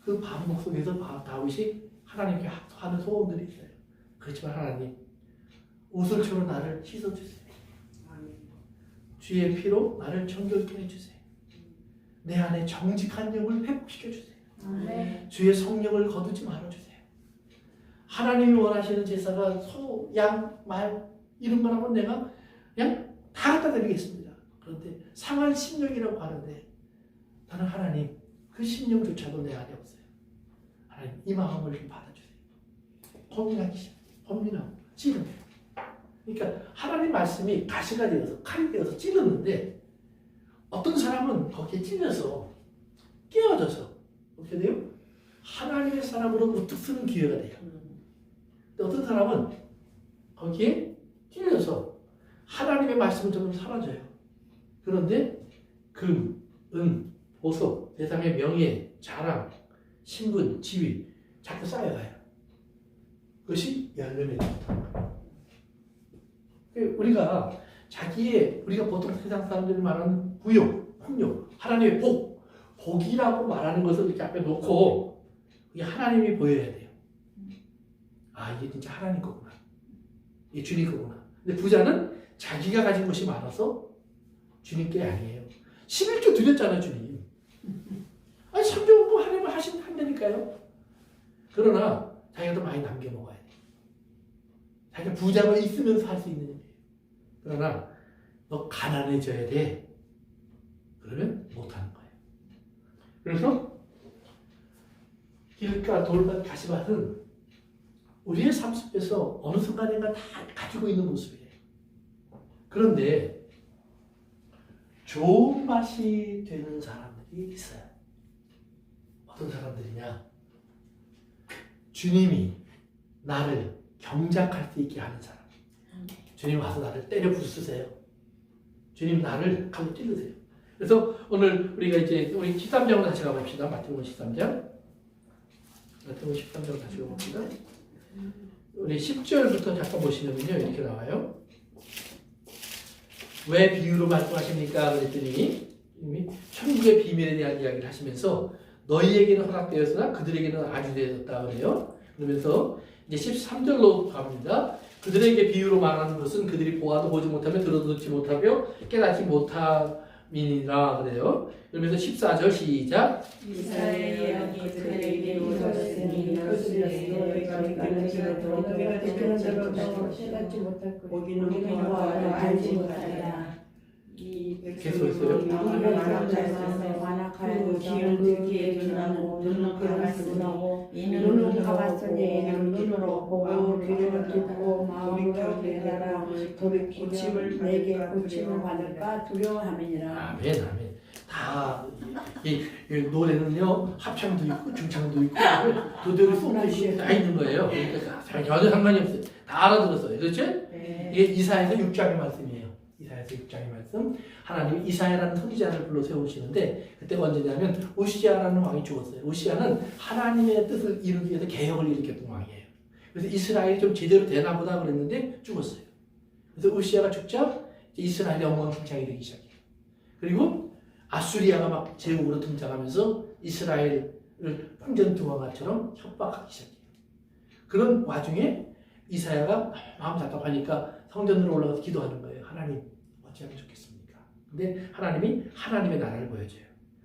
그 반복 속에서 다윗이 하나님께 하는 소원들이 있어요. 그렇지만 하나님 우슬초로 나를 씻어주세요. 주의 피로 나를 정결케 해주세요. 내 안에 정직한 영을 회복시켜주세요. 아멘. 주의 성령을 거두지 말아주세요. 하나님이 원하시는 제사가 소, 양, 말 이런 거라면 내가 그냥 다 갖다 드리겠습니다. 그런데 상한 심령이라고 하는데 나는 하나님 그 심령조차도 내 안에 없어요. 하나님 이 마음을 좀 받아주세요. 고민하고 찌르면 그러니까 하나님 말씀이 가시가 되어서 칼이 되어서 찌르는데 어떤 사람은 거기에 찔려서 깨어져서 어떻게 돼요? 하나님의 사람으로 우뚝 서는 기회가 돼요. 근데 어떤 사람은 거기에 찔려서 하나님의 말씀은 점점 사라져요. 그런데 금, 은, 보석, 세상의 명예, 자랑, 신분, 지위 자꾸 쌓여가요. 그것이 열매를 맺는 거예요. 우리가 우리가 보통 세상 사람들이 말하는 부욕, 풍욕, 하나님의 복이라고 말하는 것을 이렇게 앞에 놓고 이게 하나님이 보여야 돼요. 아, 이게 진짜 하나님 거구나. 이게 주님 거구나. 근데 부자는 자기가 가진 것이 많아서 주님 게 아니에요. 11조 드렸잖아요, 주님. 아니, 3조 뭐 하나님 한다니까요. 그러나 자기가 더 많이 남겨 먹어야 돼. 자기가 부자가 있으면서 할 수 있는 일이에요. 그러나 너 가난해져야 돼. 그러면 못하는 거예요. 그래서 길가, 돌밭, 가시밭은 우리의 삶 속에서 어느 순간인가 다 가지고 있는 모습이에요. 그런데 좋은 맛이 되는 사람들이 있어요. 어떤 사람들이냐? 주님이 나를 경작할 수 있게 하는 사람. 주님 와서 나를 때려 부수세요. 주님 나를 칼로 찌르세요. 그래서 오늘 우리가 이제 우리 13장으로 다시 가봅시다. 마태복음 13장. 마태복음 13장 다시 가봅시다. 우리 10절부터 잠깐 보시면요 이렇게 나와요. 왜 비유로 말씀하십니까? 그랬더니 이미 천국의 비밀에 대한 이야기를 하시면서 너희에게는 허락되었으나 그들에게는 아주 되었다 그래요. 그러면서 이제 13절로 갑니다. 그들에게 비유로 말하는 것은 그들이 보아도 보지 못하며 들어도 듣지 못하며 깨닫지 못함이니라 그래요. 그러면서 14절 시작. 이스라엘 예언이 그들에게 이루어졌으니 쓰리였으니 너희가 알지도 너희가 지키는 대로 깨닫지 못할 것이요 거기는 너희가 알지 못하리라. 이 계속 있어요. 완악하여서 완악하여서 귀를 듣기에 준하고 눈은 그를 쓰고 눈은 가봤으니 눈으로 보고 귀를 듣고 마음으로 깨달아 돌이키며 내게 고침을 받을까 두려워함이니라. 아멘, 아멘. 다, 이 노래는요, 합창도 있고, 중창도 있고, 도대로 쏟고 있고, 다 있는 거예요. 그러니까 전혀 상관이 없어요. 다 알아들었어요. 그렇죠? 이게 이사야서 6장의 말씀이에요. 이사야서 6장의 말씀. 하나님이 이사야라는 선지자를 불러 세우시는데, 그때가 언제냐면, 우시아라는 왕이 죽었어요. 우시아는 하나님의 뜻을 이루기 위해서 개혁을 일으켰던 왕이에요. 그래서 이스라엘이 좀 제대로 되나 보다 그랬는데, 죽었어요. 그래서 우시아가 죽자, 이스라엘이 엉망진창이 되기 시작해요. 그리고 아수리아가 막 제국으로 등장하면서 이스라엘을 풍전등화가처럼 협박하기 시작해요. 그런 와중에 이사야가 마음 답답하니까 성전으로 올라가서 기도하는 거예요. 하나님, 어찌하면 좋겠습니까? 근데 하나님이 하나님의 나라를 보여줘요.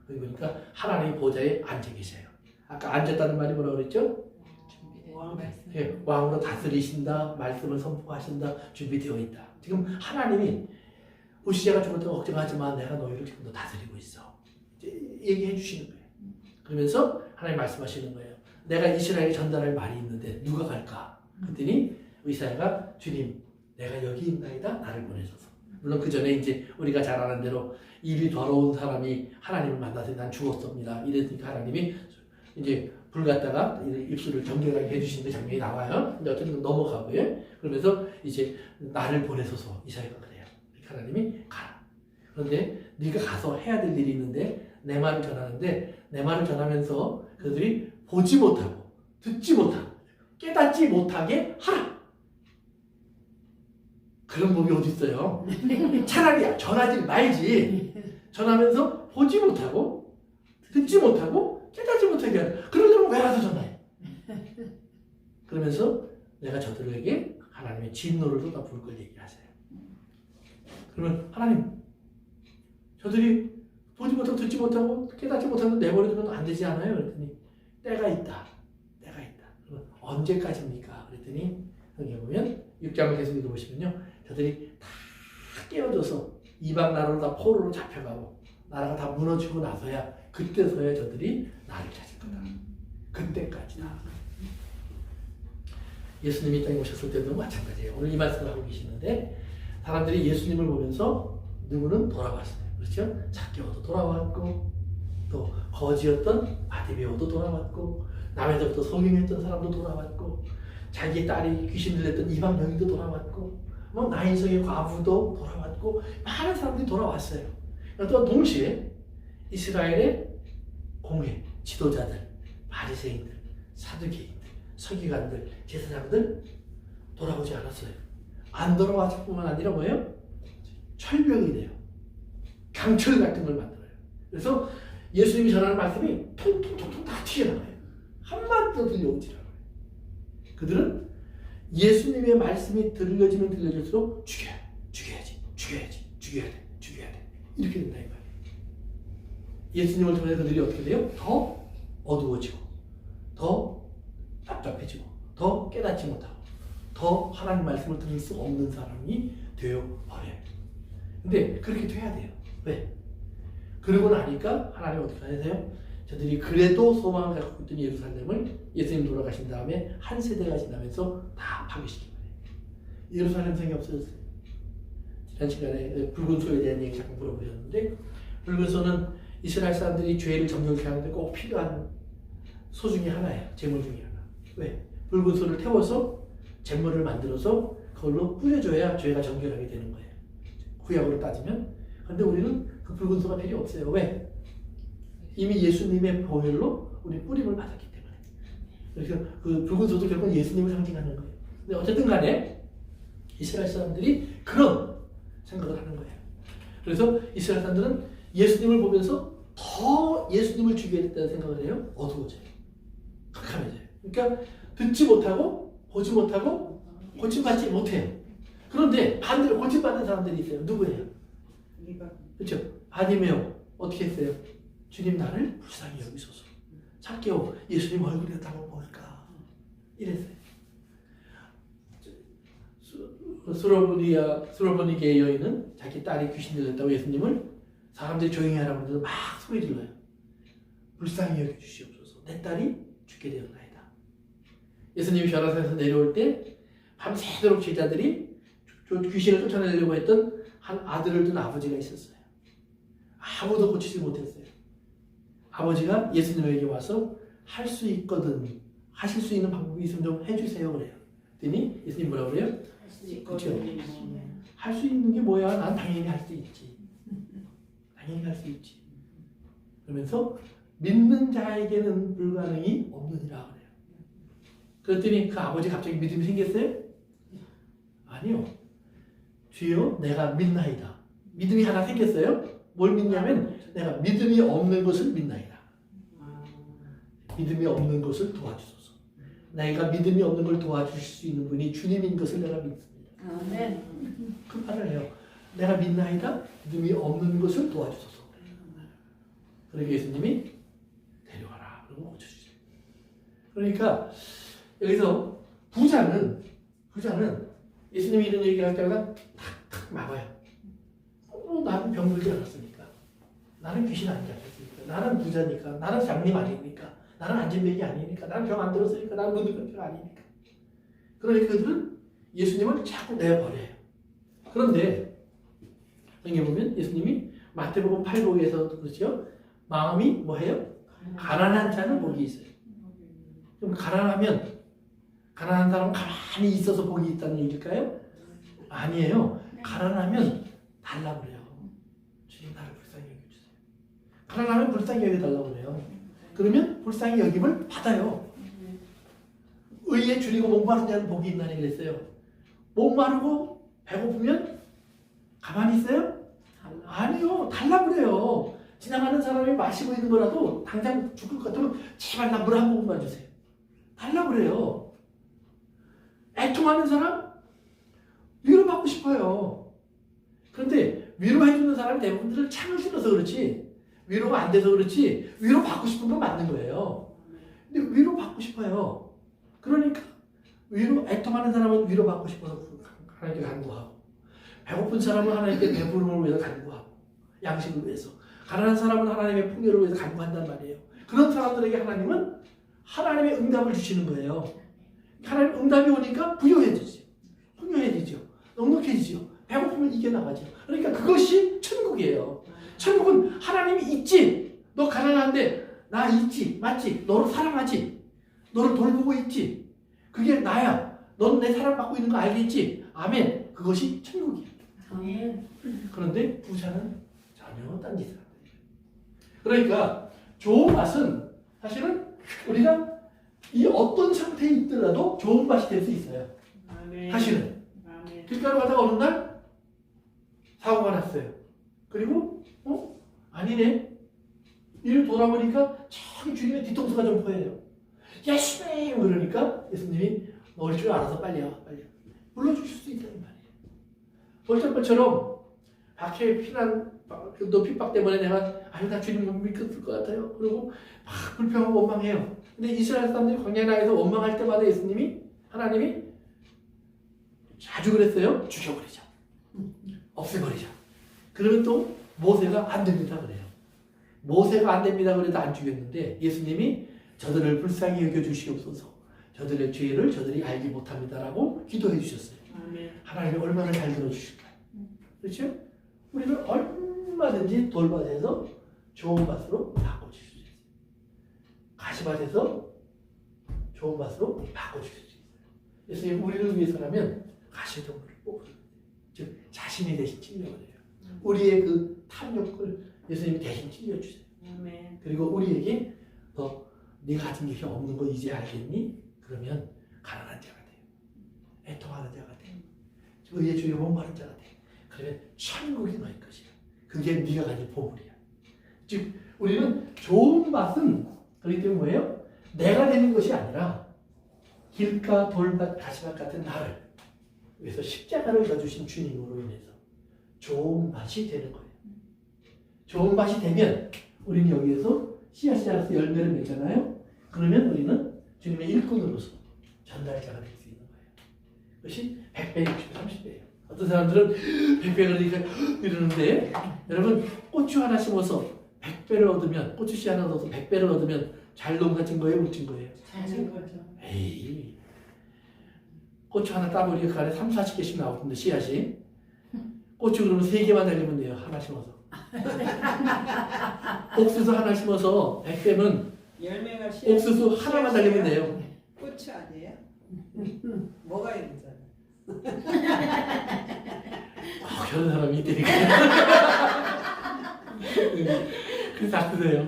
거기 보니까 하나님이 보좌에 앉아 계세요. 아까 앉았다는 말이 뭐라고 그랬죠? 예, 왕으로 다스리신다, 말씀을 선포하신다, 준비되어 있다. 지금 하나님이 우시아가 죽었다고 걱정하지만 내가 너희를 지금도 다스리고 있어. 이제 얘기해 주시는 거예요. 그러면서 하나님 말씀하시는 거예요. 내가 이스라엘에 전달할 말이 있는데 누가 갈까? 그랬더니 이사야가 주님, 내가 여기 있나이다. 나를 보내소서. 물론 그 전에 이제 우리가 잘 아는 대로 입이 더러운 사람이 하나님을 만나서 난 죽었습니다. 이랬으니까 하나님이 이제 불 갖다가 입술을 정결하게 해주시는 그 장면이 나와요. 근데 어쨌든 넘어가고요. 그러면서 이제 나를 보내소서. 이사야가 그래요. 하나님이 가라. 그런데 네가 가서 해야 될 일이 있는데 내 말을 전하는데 내 말을 전하면서 그들이 보지 못하고 듣지 못하고 깨닫지 못하게 하라. 그런 법이 어디 있어요? 차라리 전하지 말지. 전하면서 보지 못하고 듣지 못하고 깨닫지 못하게 하라. 그러려면 왜 가서 전화해? 그러면서 내가 저들에게 하나님의 진노를 쏟아부을 걸 얘기하세요. 그러면 하나님, 저들이 보지 못하고 듣지 못하고 깨닫지 못하고 내버려두면 안 되지 않아요? 그랬더니 때가 있다. 때가 있다. 그러면 언제까지입니까? 그랬더니 여기 보면 6장을 계속 읽어보시면요. 저들이 다 깨어져서 이방 나라로 다 포로로 잡혀가고 나라가 다 무너지고 나서야 그때서야 저들이 나를 찾을 거다. 그때까지다. 예수님이 이 땅에 오셨을 때도 마찬가지예요. 오늘 이 말씀을 하고 계시는데 사람들이 예수님을 보면서 누구는 돌아왔어요. 그렇죠? zak개오도 돌아왔고 또 거지였던 바디메오도 돌아왔고 남에서부터 속임했던 사람도 돌아왔고 자기 딸이 귀신 들렸던 이방 여인도 돌아왔고 뭐 나인성의 과부도 돌아왔고 많은 사람들이 돌아왔어요. 또 동시에 이스라엘의 공회, 지도자들, 바리새인들, 사두개인들, 서기관들, 제사장들 돌아오지 않았어요. 안 돌아왔을 뿐만 아니라 뭐예요? 철벽이 돼요. 강철 같은 걸 만들어요. 그래서 예수님이 전하는 말씀이 통통통통 다 튀어나와요. 한마디도 들려오지 않아요. 그들은 예수님의 말씀이 들려지면 들려질수록 죽여야지. 이렇게 된다 이 말이에요. 예수님을 통해 그들이 어떻게 돼요? 더 어두워지고 더 답답해지고 더 깨닫지 못하고 더 하나님 말씀을 들을 수 없는 사람이 되어버려요. 근데 그렇게 돼야 돼요. 왜? 그러고 나니까 하나님 어떻게 하세요? 저들이 그래도 소망을 갖고 있던 예루살렘을 예수님 돌아가신 다음에 한 세대가 지나면서 다 파괴시킨 거예요. 예루살렘 성이 없어졌어요. 지난 시간에 붉은 소에 대한 얘기 잠깐 물어보셨는데 붉은 소는 이스라엘 사람들이 죄를 정결케 하는데 꼭 필요한 소 중에 하나예요. 제물 중에 하나. 왜? 붉은 소를 태워서 제물을 만들어서 그걸로 뿌려줘야 죄가 정결하게 되는 거예요. 구약으로 따지면. 그런데 우리는 그 붉은 소가 필요 없어요. 왜? 이미 예수님의 보혈로 우리 뿌림을 받았기 때문에. 그래서 그 붉은 소도 결국 예수님을 상징하는 거예요. 근데 어쨌든 간에 이스라엘 사람들이 그런 생각을 하는 거예요. 그래서 이스라엘 사람들은 예수님을 보면서 더 예수님을 죽여야 된다는 생각을 해요. 어두워져요. 캄캄해져요. 그러니까 듣지 못하고 보지 못하고 고침받지 못해요. 그런데 반대로 고침받는 사람들이 있어요. 누구예요? 그렇죠? 바디메오 어떻게 했어요? 주님 나를 불쌍히 여기소서. zak개오 예수님 얼굴이 다 볼까? 이랬어요. 수로보니게 여인은 자기 딸이 귀신 들렸다고 예수님을 사람들이 조용히 하라고 해서 막 소리 질러요. 불쌍히 여겨주시옵소서. 내 딸이 죽게 되었나이다. 예수님이 변화산에서 내려올 때 밤새도록 제자들이 귀신을 쫓아내려고 했던 한 아들을 둔 아버지가 있었어요. 아무도 고치지 못했어요. 아버지가 예수님에게 와서 할 수 있거든, 하실 수 있는 방법이 있으면 좀 해주세요 그래요. 그랬더니 예수님 뭐라고 그래요? 그렇죠. 할 수 있는 게 뭐야? 난 당연히 할 수 있지. 당연히 할 수 있지. 그러면서 믿는 자에게는 불가능이 없느니라 그래요. 그랬더니 그 아버지 갑자기 믿음이 생겼어요? 아니요. 주여 내가 믿나이다. 믿음이 하나 생겼어요? 뭘 믿냐면 내가 믿음이 없는 것을 믿나이다. 믿음이 없는 것을 도와주소서. 내가 믿음이 없는 걸 도와주실 수 있는 분이 주님인 것을 내가 믿습니다. 그 말을 해요. 내가 믿나이다. 믿음이 없는 것을 도와주소서. 그러니까 예수님이 데려가라. 그러고 고쳐주세요. 그러니까 여기서 부자는 예수님이 이런 얘기를 할 때마다 탁탁 막아요. 나는 병들지 않았으니까. 나는 귀신 안 잡혔으니까. 나는 부자니까. 나는 장님 아니니까. 나는 안진뱅이 아니니까. 나는 병 안 들었으니까. 나는 문득병 아니니까. 그러니까 그들은 예수님을 자꾸 내버려요. 그런데 여기 보면 예수님이 마태복음 8복에서 그렇죠. 마음이 뭐해요? 가난한 자는 복이 있어요. 그럼 가난한 사람은 가만히 있어서 복이 있다는 얘기일까요? 아니에요. 가난하면 달라고 그래요. 주님 나를 불쌍히 여겨주세요. 가난하면 불쌍히 여겨달라고 그래요. 그러면 불쌍히 여김을 받아요. 의에 줄이고 목마른 자는 복이 있나니 그랬어요. 목마르고 배고프면 가만히 있어요? 아니요. 달라고 그래요. 지나가는 사람이 마시고 있는 거라도 당장 죽을 것 같으면 제발 나 물 한 모금만 주세요. 달라고 그래요. 애통하는 사람? 위로받고 싶어요. 그런데 위로해주는 사람이 대부분들은 창을 싫어서 그렇지 위로가 안 돼서 그렇지 위로받고 싶은 건 맞는 거예요. 근데 위로받고 싶어요. 그러니까 애통하는 사람은 위로받고 싶어서 하나님께 간구하고 배고픈 사람은 하나님께 배부름을 위해서 간구하고 양식을 위해서 가난한 사람은 하나님의 풍요를 위해서 간구한단 말이에요. 그런 사람들에게 하나님은 하나님의 응답을 주시는 거예요. 하나님 응답이 오니까 부유해지죠. 풍요해지죠. 넉넉해지죠. 배고프면 이겨나가죠. 그러니까 그것이 천국이에요. 천국은 하나님이 있지. 너 가난한데 나 있지. 맞지? 너를 사랑하지. 너를 돌보고 있지. 그게 나야. 너는 내 사랑받고 있는 거 알겠지? 아멘. 그것이 천국이야. 아멘. 그런데 부자는 전혀 딴 짓을 합니다. 그러니까 좋은 맛은 사실은 우리가 이 어떤 상태에 있더라도 좋은 맛이 될 수 있어요. 사실은. 길가로 가다가 어느 날 사고가 났어요. 그리고 아니네. 이를 돌아보니까 저기 주님의 뒤통수가 좀 보여요. 예수님! 그러니까 예수님이 너올 줄 알아서 빨리 와. 빨리 불러주실 수 있다는 말이에요. 벌처처럼 박해의 핍박 때문에 내가 나 주님 못 믿겠을 것 같아요. 그리고 막 불평하고 원망해요. 근데 이스라엘 사람들이 광야 나라에서 원망할 때마다 하나님이 자주 그랬어요. 죽여버리자. 없애버리자. 그러면 또 모세가 안 됩니다 그래요. 모세가 안 됩니다 그래도 안 죽였는데 예수님이 저들을 불쌍히 여겨주시옵소서. 저들의 죄를 저들이 알지 못합니다라고 기도해 주셨어요. 하나님이 얼마나 잘 들어주실까요? 그렇죠? 우리는 얼마든지 돌밭에서 좋은 밭으로 바꿔주실 수 있어요. 가시밭에서 좋은 밭으로 바꿔주실 수 있어요. 예수님 우리를 위해서라면 가시덤불을 뽑아요. 즉 자신이 대신 찔려버려요. 우리의 그 탐욕을 예수님이 대신 찔려주세요. 그리고 우리에게 너 네가 가진 게 없는 거 이제 알겠니? 그러면 가난한 자가 돼요. 애통하는 자가 돼요. 의에 주의로 목마른 자가 돼요. 그러면 천국이 너의 것이야. 그게 네가 가진 보물이야. 즉 우리는 좋은 맛은 그렇기 때문에 뭐예요? 내가 되는 것이 아니라 길가 돌밭 가시밭 같은 나를 위해서 십자가를 져주신 주님으로 인해서 좋은 맛이 되는 거예요. 좋은 맛이 되면 우리는 여기에서 씨앗이 자라서 열매를 맺잖아요. 그러면 우리는 주님의 일꾼으로서 전달자가 될 수 있는 거예요. 그것이 100배, 60배, 30배예요. 어떤 사람들은 100배 그러니까 이러는데 여러분 고추 하나 심어서 100배를 얻으면 고추씨 하나 얻어서 100배를 얻으면 잘 농사진 거예요? 못 진 거예요? 잘진 거죠. 에이 고추 하나 따보니까 그 안에 3, 40개씩 나오던데 씨앗이 고추 그러면 3개만 달리면 돼요. 하나 심어서 옥수수 하나 심어서 100배면 열매가 옥수수 하나만 달리면 돼요. 꽃이 아니에요? 뭐가 있는지 알아요? 그런 사람이 있다니까. 그래서 다 그래요.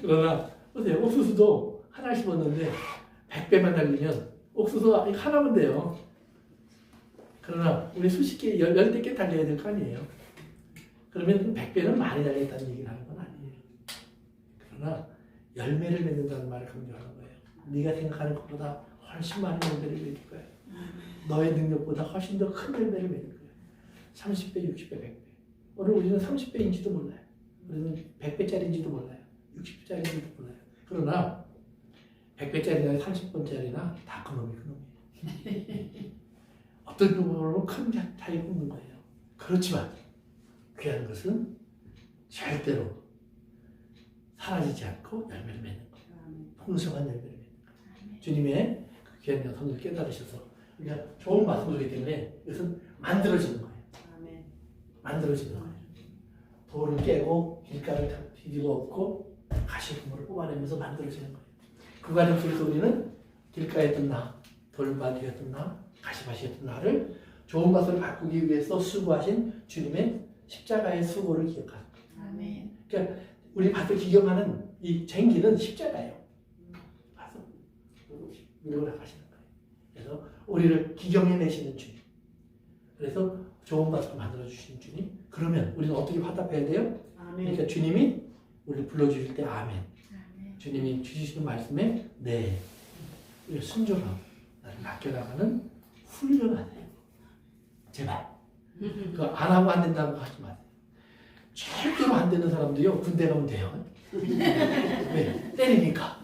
그러나 보세요. 옥수수도 하나 심었는데 100배만 달리면 옥수수 하나면 돼요. 그러나 우리 수십 개, 열댓 개 달려야 될 거 아니에요. 그러면 100배는 많이 달렸다는 얘기를 하는 건 아니에요. 그러나 열매를 맺는다는 말을 강조하는 거예요. 네가 생각하는 것보다 훨씬 많은 열매를 맺을 거야. 너의 능력보다 훨씬 더 큰 열매를 맺을 거야. 30배, 60배, 100배. 오늘 우리는 30배인지도 몰라요. 우리는 100배짜리인지도 몰라요. 60배짜리인지도 몰라요. 그러나 100배짜리나 30번짜리나 다 그놈이 그놈이에요. 어떤 부분으로 큰 차이가 없는 거예요. 그렇지만 귀한 것은 절대로 사라지지 않고 열매를 맺는 거예요. 풍성한 열매를 맺는 거예요. 주님의 그 귀한 약속을 깨달으셔서 우리가 좋은 말씀이기 때문에 이것은 만들어지는 거예요. 아멘. 만들어지는 거예요. 돌을 깨고 길가를 뒤집어 엎고 가시덤불을 뽑아내면서 만들어지는 거예요. 그 과정 속에서 우리는 길가였던 나, 돌밭이었던 나, 가시밭이었던 나를 좋은 것으로 바꾸기 위해서 수고하신 주님의 십자가의 수고를 기억하는 거예요. 아멘. 그러니까 우리 밭을 기경하는 이 쟁기는 십자가예요. 가서 밀고 나가시는 거예요. 그래서 우리를 기경해내시는 주님. 그래서 좋은 밭을 만들어주신 주님. 그러면 우리는 어떻게 화답해야 돼요? 아멘. 그러니까 주님이 우리를 불러주실 때 아멘. 아멘. 주님이 주시는 말씀에 네. 우리가 순종하고 나를 맡겨나가는 훈련하세요. 제발. 그거 안 하고 안 된다고 하지 마세요. 절대로 안 되는 사람도요, 군대 가면 돼요. 왜? 때리니까.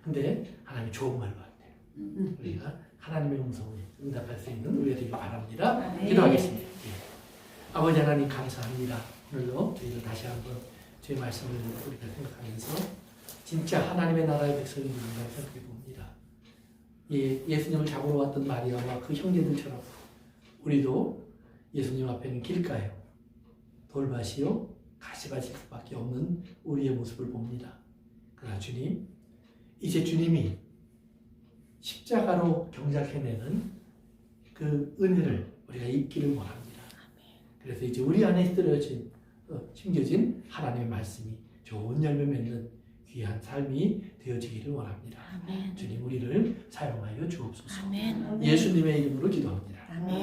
근데 하나님이 좋은 말로 한대요. 우리가 하나님의 음성에 응답할 수 있는 우리가 되길 바랍니다. 기도하겠습니다. 예. 아버지 하나님 감사합니다. 오늘도 저희도 다시 한번 주의 말씀을 우리가 생각하면서 진짜 하나님의 나라의 백성이 누군가 생각해 봅니다. 예수님을 잡으러 왔던 마리아와 그 형제들처럼 우리도 예수님 앞에는 길가요, 돌밭이요, 가시밭일 수밖에 없는 우리의 모습을 봅니다. 그러나 주님, 이제 주님이 십자가로 경작해내는 그 은혜를 우리가 입기를 원합니다. 그래서 이제 우리 안에 심겨진 하나님의 말씀이 좋은 열매 맺는 귀한 삶이 되어지기를 원합니다. 아멘. 주님 우리를 사용하여 주옵소서. 아멘. 예수님의 이름으로 기도합니다. 아멘.